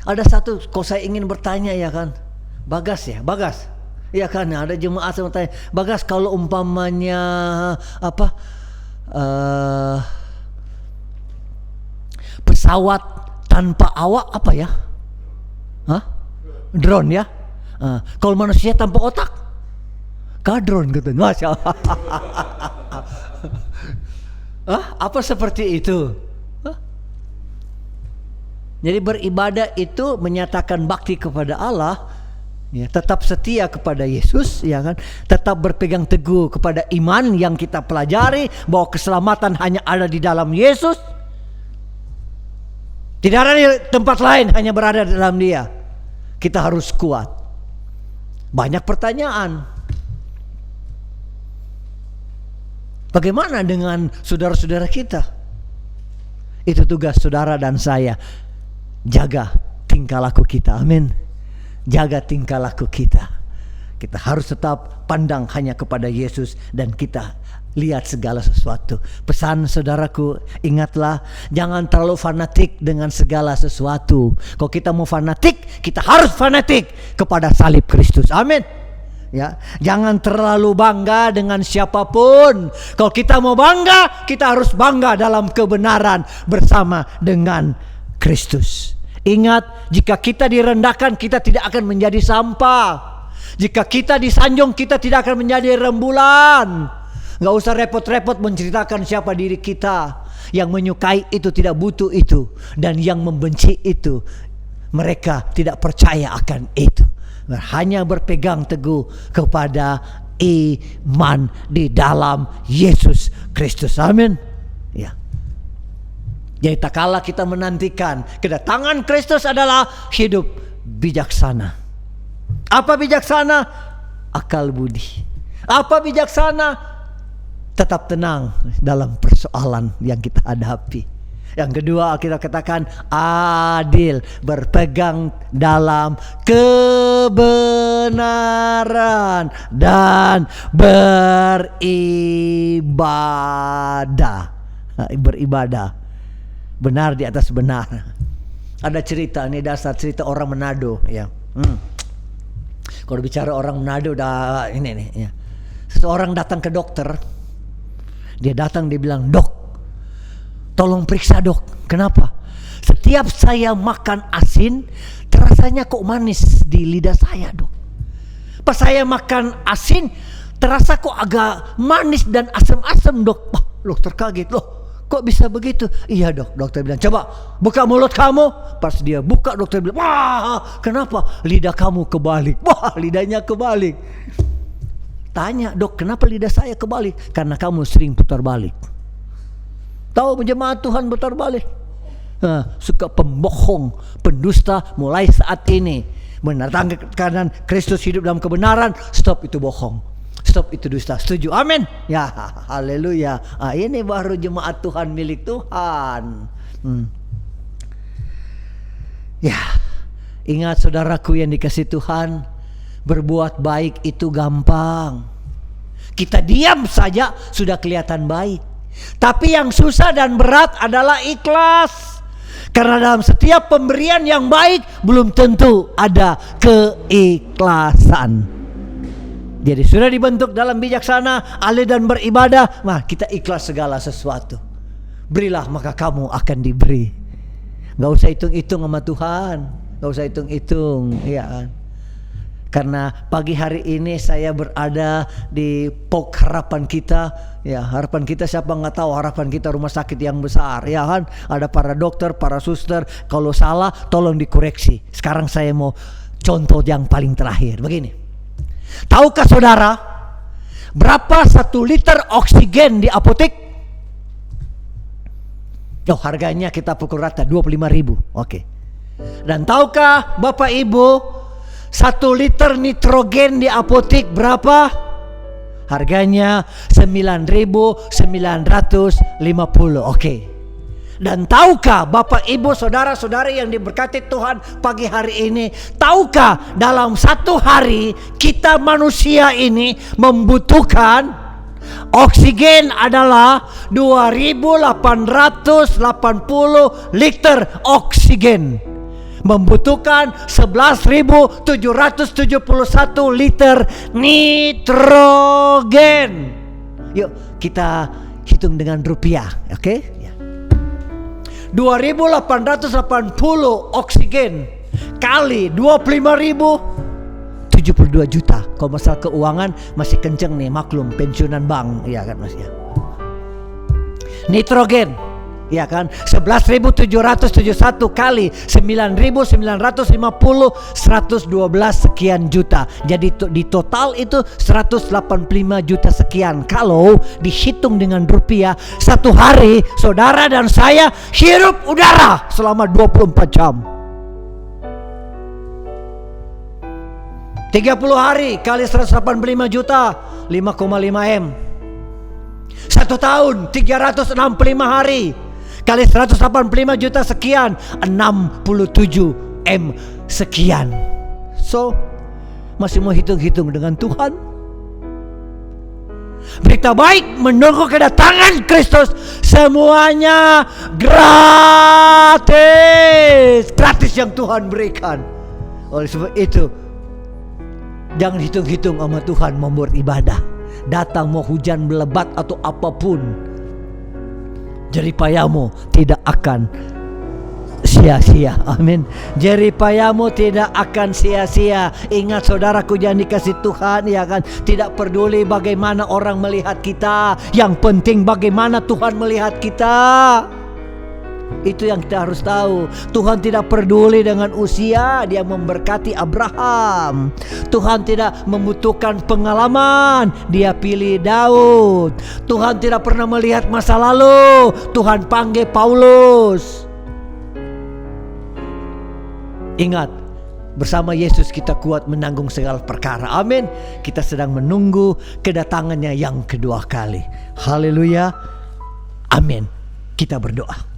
Speaker 2: Ada satu, kok saya ingin bertanya ya kan, Bagas ya, Bagas. Ya kan, ada jemaat yang bertanya, Bagas, kalau umpamanya pesawat tanpa awak apa ya? Drone ya. Kalau manusia tanpa otak, kadron gitu. Masya Allah. Apa seperti itu? Jadi beribadah itu menyatakan bakti kepada Allah, ya, tetap setia kepada Yesus, ya kan? Tetap berpegang teguh kepada iman yang kita pelajari, bahwa keselamatan hanya ada di dalam Yesus. Tidak ada di tempat lain, hanya berada dalam Dia. Kita harus kuat. Banyak pertanyaan. Bagaimana dengan saudara-saudara kita? Itu tugas saudara dan saya. Jaga tingkah laku kita. Amin. Jaga tingkah laku kita. Kita harus tetap pandang hanya kepada Yesus, dan kita lihat segala sesuatu. Pesan saudaraku, ingatlah, jangan terlalu fanatik dengan segala sesuatu. Kalau kita mau fanatik, kita harus fanatik kepada salib Kristus. Amin. Ya, jangan terlalu bangga dengan siapapun. Kalau kita mau bangga, kita harus bangga dalam kebenaran bersama dengan Kristus. Ingat, jika kita direndahkan, kita tidak akan menjadi sampah. Jika kita disanjung, kita tidak akan menjadi rembulan. Gak usah repot-repot menceritakan siapa diri kita. Yang menyukai itu tidak butuh itu, dan yang membenci itu mereka tidak percaya akan itu. Hanya berpegang teguh kepada iman di dalam Yesus Kristus. Amin. Ya. Jadi tak kala kita menantikan kedatangan Kristus adalah hidup bijaksana. Apa bijaksana? Akal budi. Apa bijaksana? Tetap tenang dalam persoalan yang kita hadapi. Yang kedua, kita katakan adil, berpegang dalam kebenaran dan beribadah. Benar di atas benar. Ada cerita, ini dasar cerita orang Manado ya. Kalau bicara orang Manado udah ini nih ya. Seseorang datang ke dokter. Dia datang, dia bilang, "Dok, tolong periksa dok. Kenapa? Setiap saya makan asin, terasanya kok manis di lidah saya dok. Pas saya makan asin, terasa kok agak manis dan asam-asam dok." Wah, dokter kaget, "Loh, kok bisa begitu?" "Iya dok." Dokter bilang, "Coba buka mulut kamu." Pas dia buka, dokter bilang, "Wah, kenapa? Lidah kamu kebalik." Wah, lidahnya kebalik. Tanya, "Dok, kenapa lidah saya kebalik?" "Karena kamu sering putar balik." Tahu jemaat Tuhan putar balik? Suka pembohong, pendusta mulai saat ini mendatangkan Kristus hidup dalam kebenaran. Stop itu bohong. Stop itu dusta. Setuju? Amin. Ya, haleluya. Ini baru jemaat Tuhan milik Tuhan. Ya, ingat saudaraku yang dikasih Tuhan, berbuat baik itu gampang. Kita diam saja sudah kelihatan baik. Tapi yang susah dan berat adalah ikhlas. Karena dalam setiap pemberian yang baik belum tentu ada keikhlasan. Jadi sudah dibentuk dalam bijaksana, ahli dan beribadah, kita ikhlas segala sesuatu. Berilah maka kamu akan diberi. Gak usah hitung-hitung sama Tuhan. Gak usah hitung-hitung, ya kan? Karena pagi hari ini saya berada di POK Harapan Kita. Ya, harapan kita siapa nggak tahu, harapan kita rumah sakit yang besar, ya kan? Ada para dokter, para suster. Kalau salah tolong dikoreksi. Sekarang saya mau contoh yang paling terakhir. Begini. Tahukah saudara berapa 1 liter oksigen di apotek? Harganya kita pukul rata 25.000. Oke. Dan tahukah Bapak Ibu 1 liter nitrogen di apotek berapa? Harganya 9.950. Oke. Dan tahukah Bapak Ibu saudara-saudari yang diberkati Tuhan pagi hari ini, tahukah dalam 1 hari kita manusia ini membutuhkan oksigen adalah 2.880 liter oksigen. Membutuhkan 11.771 liter nitrogen. Yuk kita hitung dengan rupiah, oke? Ya. 2.880 oksigen kali 25.000, 72 juta. Kalau masalah keuangan masih kenceng nih, maklum pensiunan bank, ya kan Mas ya. Nitrogen, ya kan, 11.771 kali 9.950, 112 sekian juta. Jadi di total itu 185 juta sekian. Kalau dihitung dengan rupiah, 1 hari saudara dan saya hirup udara selama 24 jam. 30 hari kali 185 juta, 5,5 M. 1 tahun 365 hari kali 185 juta sekian, 67 M sekian. So, masih mau hitung-hitung dengan Tuhan? Berita baik menunggu kedatangan Kristus, semuanya gratis. Gratis yang Tuhan berikan. Oleh sebab itu, jangan hitung-hitung sama Tuhan membuat ibadah. Datang mau hujan melebat atau apapun, jeripayamu tidak akan sia-sia. Amin. Jeripayamu tidak akan sia-sia. Ingat saudaraku yang dikasih Tuhan, ya kan, tidak peduli bagaimana orang melihat kita, yang penting bagaimana Tuhan melihat kita. Itu yang kita harus tahu. Tuhan tidak peduli dengan usia. Dia memberkati Abraham. Tuhan tidak membutuhkan pengalaman. Dia pilih Daud. Tuhan tidak pernah melihat masa lalu. Tuhan panggil Paulus. Ingat, bersama Yesus kita kuat menanggung segala perkara. Amin. Kita sedang menunggu kedatangannya yang kedua kali. Haleluya. Amin. Kita berdoa.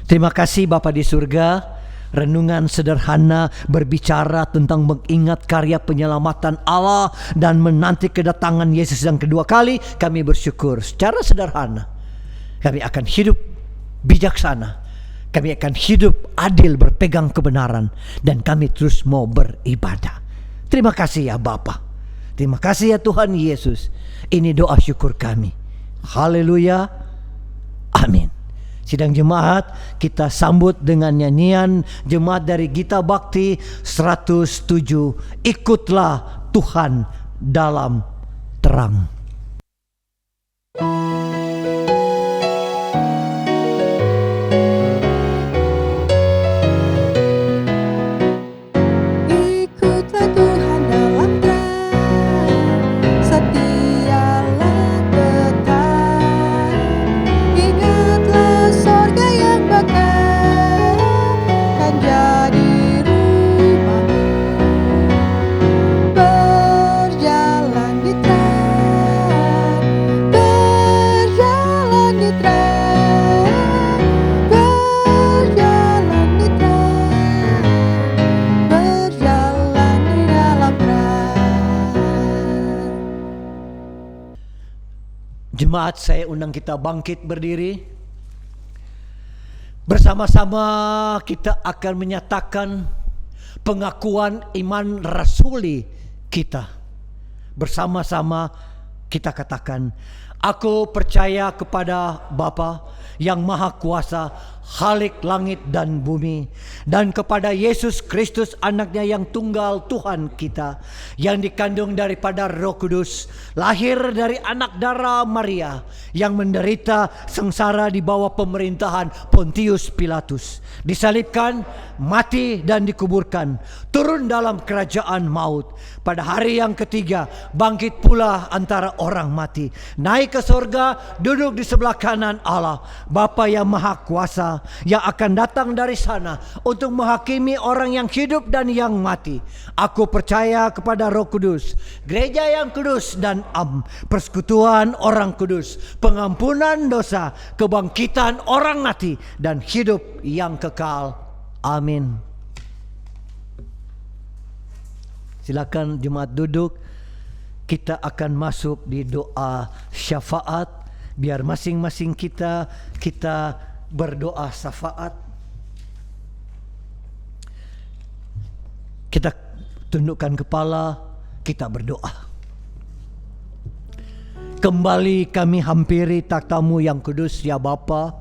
Speaker 2: Terima kasih Bapa di surga. Renungan sederhana berbicara tentang mengingat karya penyelamatan Allah dan menanti kedatangan Yesus yang kedua kali. Kami bersyukur secara sederhana. Kami akan hidup bijaksana. Kami akan hidup adil, berpegang kebenaran. Dan kami terus mau beribadah. Terima kasih ya Bapa. Terima kasih ya Tuhan Yesus. Ini doa syukur kami. Haleluya. Amin. Sidang jemaat kita sambut dengan nyanyian jemaat dari Gita Bakti 107. Ikutlah Tuhan dalam terang.
Speaker 3: Ikutlah Tuhan dalam terang, setialah tetap. Ingatlah sorga yang bakal kan jadi rumahmu. Berjalan di terang, berjalan di terang, berjalan di terang, berjalan di dalam terang.
Speaker 2: Jemaat, saya undang kita bangkit berdiri. Bersama-sama kita akan menyatakan pengakuan iman rasuli kita. Bersama-sama kita katakan, aku percaya kepada Bapa yang Maha Kuasa, Khalik langit dan bumi, dan kepada Yesus Kristus anaknya yang tunggal Tuhan kita, yang dikandung daripada Roh Kudus, lahir dari anak darah Maria, yang menderita sengsara di bawah pemerintahan Pontius Pilatus, disalibkan, mati dan dikuburkan, turun dalam kerajaan maut, pada hari yang ketiga bangkit pula antara orang mati, naik ke sorga, duduk di sebelah kanan Allah Bapa yang Maha Kuasa, yang akan datang dari sana untuk menghakimi orang yang hidup dan yang mati. Aku percaya kepada Roh Kudus, gereja yang kudus dan persekutuan orang kudus, pengampunan dosa, kebangkitan orang mati, dan hidup yang kekal. Amin. Silakan jemaat duduk. Kita akan masuk di doa syafaat. Biar masing-masing kita berdoa syafaat. Kita tundukkan kepala, kita berdoa. Kembali kami hampiri takhta-Mu yang kudus ya Bapa.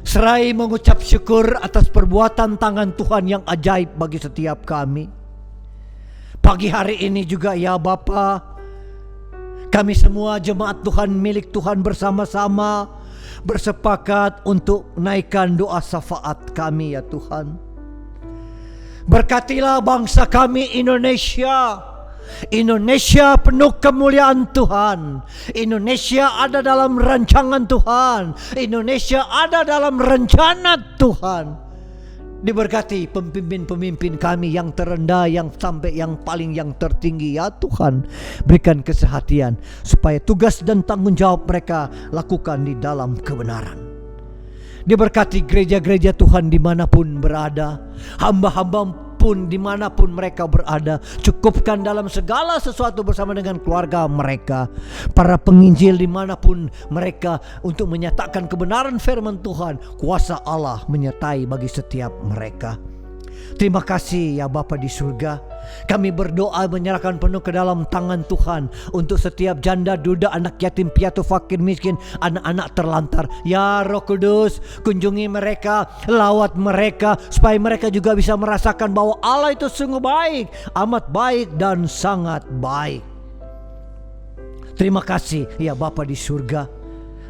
Speaker 2: Serai mengucap syukur atas perbuatan tangan Tuhan yang ajaib bagi setiap kami. Pagi hari ini juga ya Bapa, kami semua jemaat Tuhan milik Tuhan bersama-sama bersepakat untuk naikkan doa syafaat kami ya Tuhan. Berkatilah bangsa kami Indonesia. Indonesia penuh kemuliaan Tuhan. Indonesia ada dalam rancangan Tuhan. Indonesia ada dalam rencana Tuhan. Diberkati pemimpin-pemimpin kami yang terendah, yang sampai yang paling yang tertinggi ya Tuhan. Berikan kesehatan supaya tugas dan tanggung jawab mereka lakukan di dalam kebenaran. Diberkati gereja-gereja Tuhan dimanapun berada, hamba-hamba pun dimanapun mereka berada. Cukupkan dalam segala sesuatu bersama dengan keluarga mereka. Para penginjil dimanapun mereka untuk menyatakan kebenaran firman Tuhan. Kuasa Allah menyertai bagi setiap mereka. Terima kasih ya Bapa di surga. Kami berdoa menyerahkan penuh ke dalam tangan Tuhan untuk setiap janda, duda, anak yatim, piatu, fakir, miskin, anak-anak terlantar. Ya Roh Kudus, kunjungi mereka, lawat mereka, supaya mereka juga bisa merasakan bahwa Allah itu sungguh baik, amat baik dan sangat baik. Terima kasih ya Bapa di surga.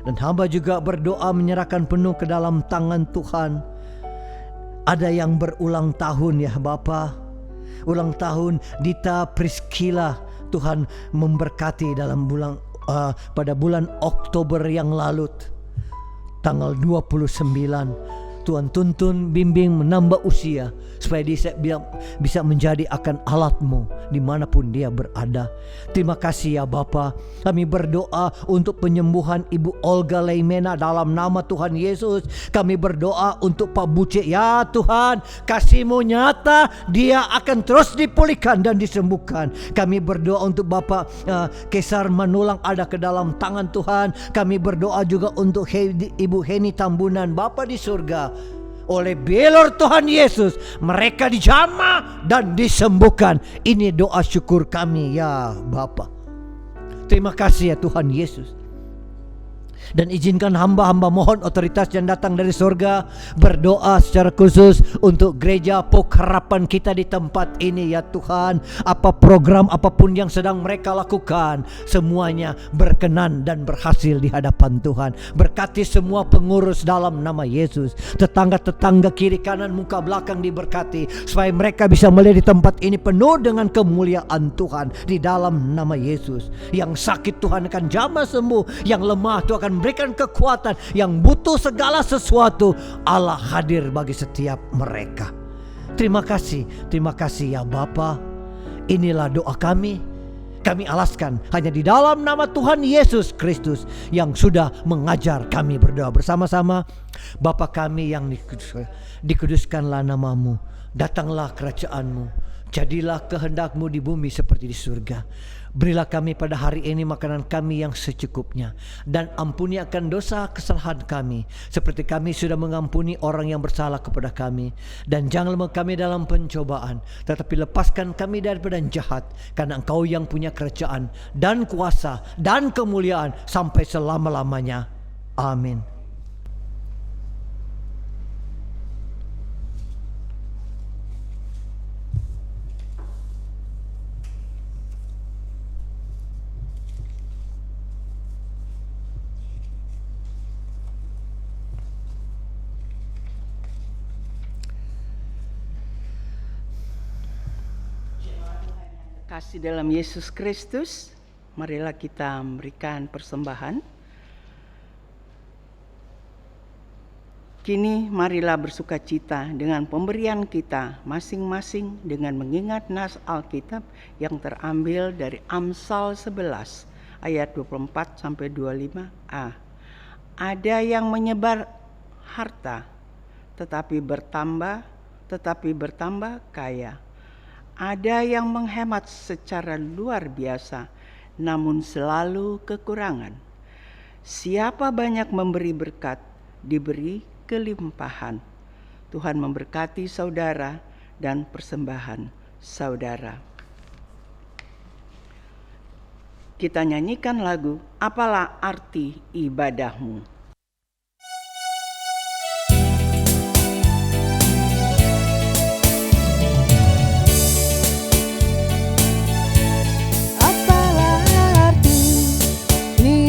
Speaker 2: Dan hamba juga berdoa menyerahkan penuh ke dalam tangan Tuhan. Ada yang berulang tahun ya Bapa. Ulang tahun Dita Priscilla, Tuhan memberkati dalam pada bulan Oktober yang lalu, tanggal 29. Tuhan tuntun, bimbing, menambah usia supaya dia bisa menjadi akan alat-Mu dimanapun dia berada. Terima kasih ya Bapa. Kami berdoa untuk penyembuhan Ibu Olga Leimena dalam nama Tuhan Yesus. Kami berdoa untuk Pak Buce. Ya Tuhan, kasih-Mu nyata, dia akan terus dipulihkan dan disembuhkan. Kami berdoa untuk Bapak Kesar Manulang ada ke dalam tangan Tuhan. Kami berdoa juga untuk Ibu Heni Tambunan, Bapa di surga. Oleh belor Tuhan Yesus, mereka dijamah dan disembuhkan. Ini doa syukur kami ya Bapa. Terima kasih ya Tuhan Yesus. Dan izinkan hamba-hamba mohon otoritas yang datang dari surga berdoa secara khusus untuk gereja Pengharapan kita di tempat ini ya Tuhan. Apa program apapun yang sedang mereka lakukan, semuanya berkenan dan berhasil di hadapan Tuhan. Berkati semua pengurus dalam nama Yesus. Tetangga-tetangga kiri kanan muka belakang diberkati, supaya mereka bisa melihat di tempat ini penuh dengan kemuliaan Tuhan di dalam nama Yesus. Yang sakit Tuhan akan jamah sembuh, yang lemah Tuhan akan berikan kekuatan, yang butuh segala sesuatu Allah hadir bagi setiap mereka. Terima kasih ya Bapa. Inilah doa kami. Kami alaskan hanya di dalam nama Tuhan Yesus Kristus yang sudah mengajar kami berdoa bersama-sama. Bapa kami yang dikuduskanlah nama-Mu, datanglah kerajaan-Mu, jadilah kehendak-Mu di bumi seperti di surga. Berilah kami pada hari ini makanan kami yang secukupnya, dan ampuni akan dosa kesalahan kami, seperti kami sudah mengampuni orang yang bersalah kepada kami. Dan jangan lemah kami dalam pencobaan, tetapi lepaskan kami daripada jahat, karena Engkau yang punya kerajaan dan kuasa dan kemuliaan sampai selama-lamanya. Amin.
Speaker 4: Kasih dalam Yesus Kristus, marilah kita memberikan persembahan. Kini marilah bersukacita dengan pemberian kita masing-masing dengan mengingat nas Alkitab yang terambil dari Amsal 11 ayat 24 sampai 25a. Ada yang menyebar harta tetapi bertambah kaya. Ada yang menghemat secara luar biasa, namun selalu kekurangan. Siapa banyak memberi berkat, diberi kelimpahan. Tuhan memberkati saudara dan persembahan saudara. Kita nyanyikan lagu Apalah Arti Ibadahmu.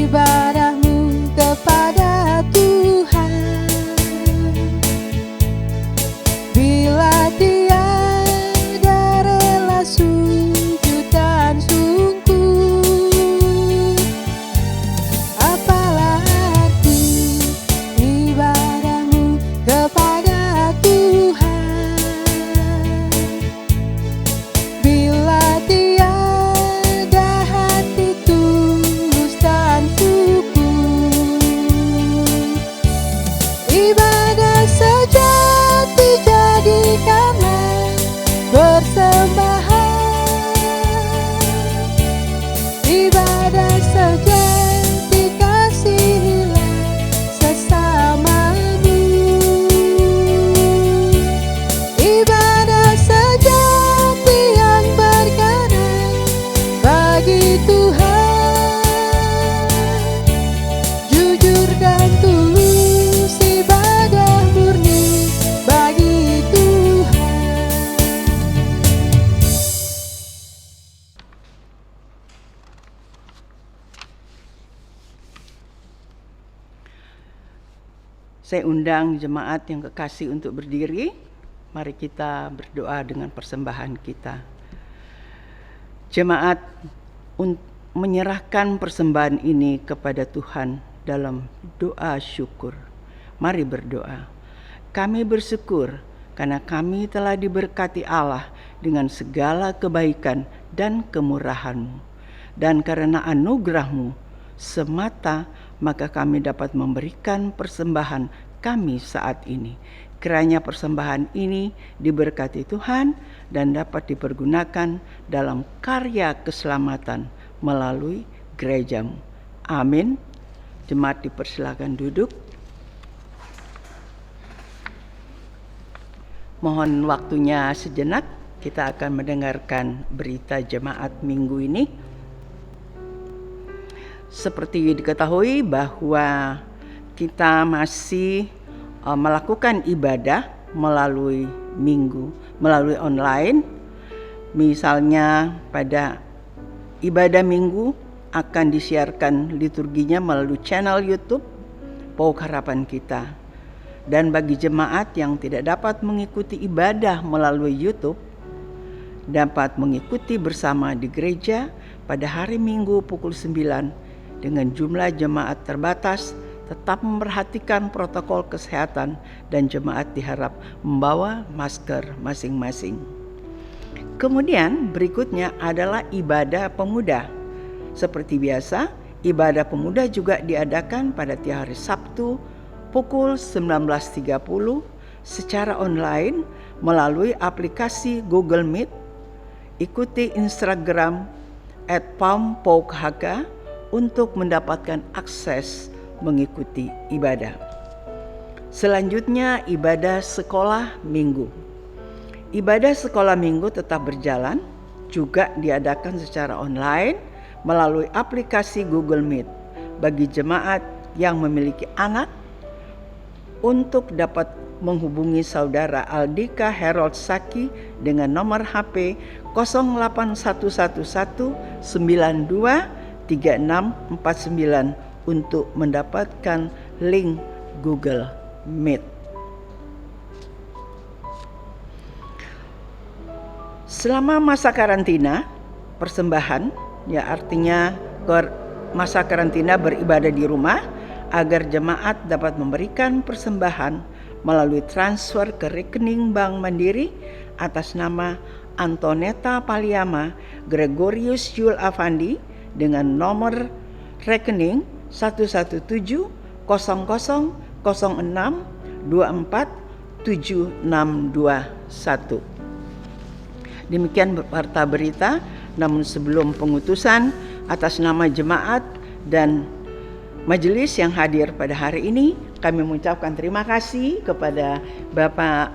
Speaker 3: Ibadahmu kepada Tuhan, bila tiada rela sujud dan sungguh. Apalah arti
Speaker 4: Saya undang jemaat yang kekasih untuk berdiri. Mari kita berdoa dengan persembahan kita. Jemaat menyerahkan persembahan ini kepada Tuhan dalam doa syukur. Mari berdoa. Kami bersyukur karena kami telah diberkati Allah dengan segala kebaikan dan kemurahan-Mu. Dan karena anugerah-Mu semata, maka kami dapat memberikan persembahan kami saat ini. Kiranya persembahan ini diberkati Tuhan dan dapat dipergunakan dalam karya keselamatan melalui gereja-Mu. Amin. Jemaat dipersilakan duduk. Mohon waktunya sejenak, kita akan mendengarkan berita jemaat minggu ini. Seperti diketahui bahwa kita masih melakukan ibadah melalui online. Misalnya pada ibadah minggu akan disiarkan liturginya melalui channel YouTube Pauk Harapan Kita. Dan bagi jemaat yang tidak dapat mengikuti ibadah melalui YouTube, dapat mengikuti bersama di gereja pada hari Minggu pukul 9 dengan jumlah jemaat terbatas, tetap memperhatikan protokol kesehatan dan jemaat diharap membawa masker masing-masing. Kemudian berikutnya adalah ibadah pemuda. Seperti biasa, ibadah pemuda juga diadakan pada tiap hari Sabtu pukul 19.30 secara online melalui aplikasi Google Meet. Ikuti Instagram @pampaukhk untuk mendapatkan akses mengikuti ibadah. Selanjutnya ibadah sekolah minggu. Ibadah sekolah minggu tetap berjalan, juga diadakan secara online melalui aplikasi Google Meet. Bagi jemaat yang memiliki anak, untuk dapat menghubungi saudara Aldika Harold Saki dengan nomor HP 08111923649 untuk mendapatkan link Google Meet. Selama masa karantina, persembahan, ya artinya masa karantina beribadah di rumah, agar jemaat dapat memberikan persembahan melalui transfer ke rekening Bank Mandiri atas nama Antoneta Paliama Gregorius Yul Afandi dengan nomor rekening 1170006247621. Demikian warta berita, namun sebelum pengutusan atas nama jemaat dan majelis yang hadir pada hari ini, kami mengucapkan terima kasih kepada Bapak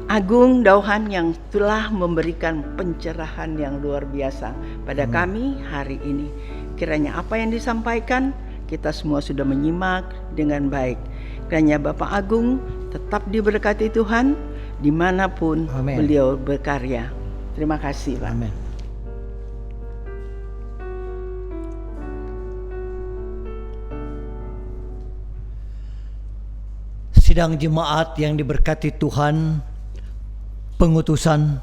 Speaker 4: Agung Dauhan yang telah memberikan pencerahan yang luar biasa pada kami hari ini. Kiranya apa yang disampaikan kita semua sudah menyimak dengan baik. Kiranya Bapak Agung tetap diberkati Tuhan dimanapun
Speaker 2: Amen.
Speaker 4: beliau berkarya. Terima kasih Pak.
Speaker 2: Amin. Sidang jemaat yang diberkati Tuhan, pengutusan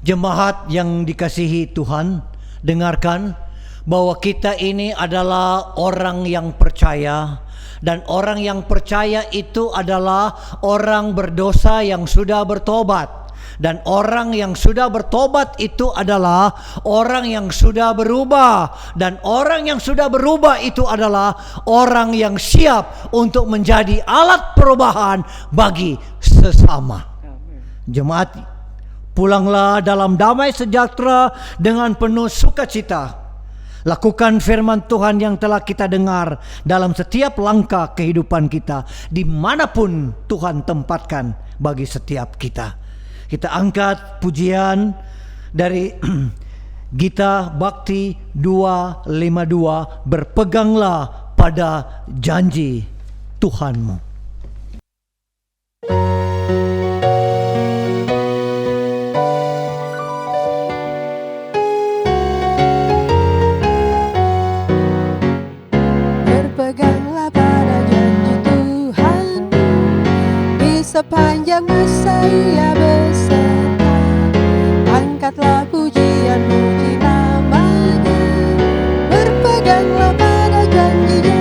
Speaker 2: jemaat yang dikasihi Tuhan, dengarkan bahwa kita ini adalah orang yang percaya, dan orang yang percaya itu adalah orang berdosa yang sudah bertobat. Dan orang yang sudah bertobat itu adalah orang yang sudah berubah. Dan orang yang sudah berubah itu adalah orang yang siap untuk menjadi alat perubahan bagi sesama. Jemaat, pulanglah dalam damai sejahtera dengan penuh sukacita. Lakukan firman Tuhan yang telah kita dengar dalam setiap langkah kehidupan kita, dimanapun Tuhan tempatkan bagi setiap kita. Kita angkat pujian dari Gita Bakti 252, berpeganglah pada janji Tuhanmu.
Speaker 3: Berpeganglah pada janji sepanjang masa Ia beserta. Angkatlah pujian, puji nama-Nya, berpeganglah pada janji-Nya.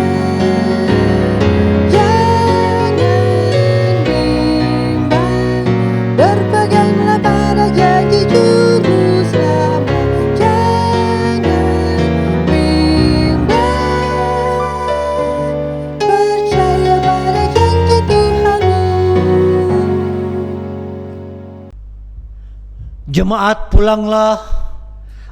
Speaker 3: Jangan bimbang, berpeganglah pada janji Juru Selamat. Jangan bimbang, percaya pada janji Tuhanmu.
Speaker 2: Jemaat, pulanglah,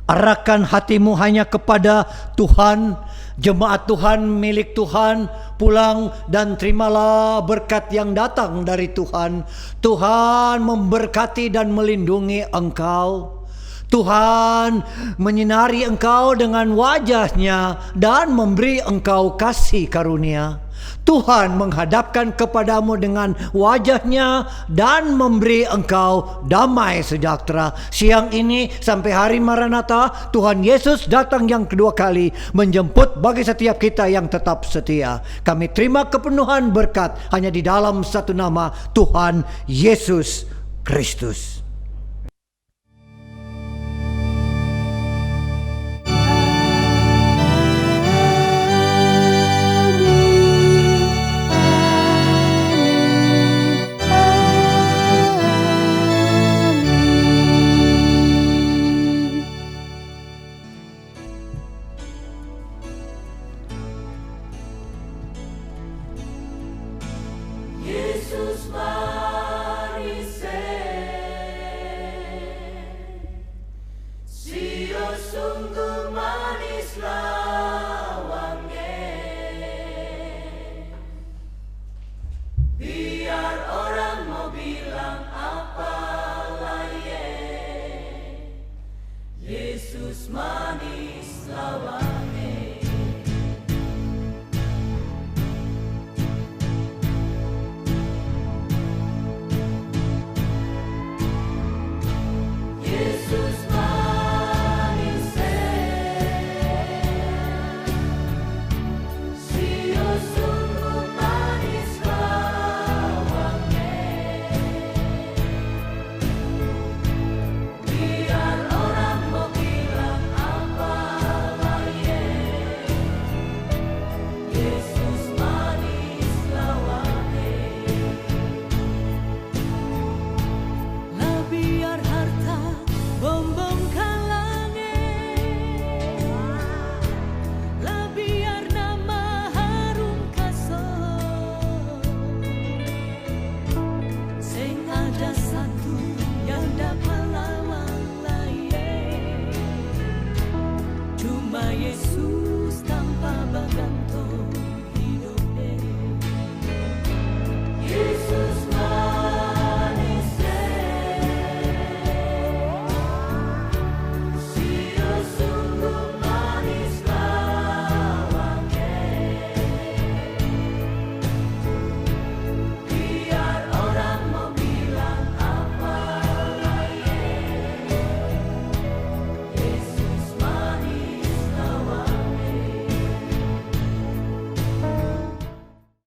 Speaker 2: arahkan hatimu hanya kepada Tuhan. Jemaat Tuhan, milik Tuhan, pulang dan terimalah berkat yang datang dari Tuhan. Tuhan memberkati dan melindungi engkau. Tuhan menyinari engkau dengan wajah-Nya dan memberi engkau kasih karunia. Tuhan menghadapkan kepadamu dengan wajah-Nya dan memberi engkau damai sejahtera. Siang ini sampai hari Maranatha, Tuhan Yesus datang yang kedua kali menjemput bagi setiap kita yang tetap setia. Kami terima kepenuhan berkat hanya di dalam satu nama, Tuhan Yesus Kristus.
Speaker 5: Yesus mari sio sungguh manis lawangnya, biar orang mau bilang apa laye, Yesus manis lawang.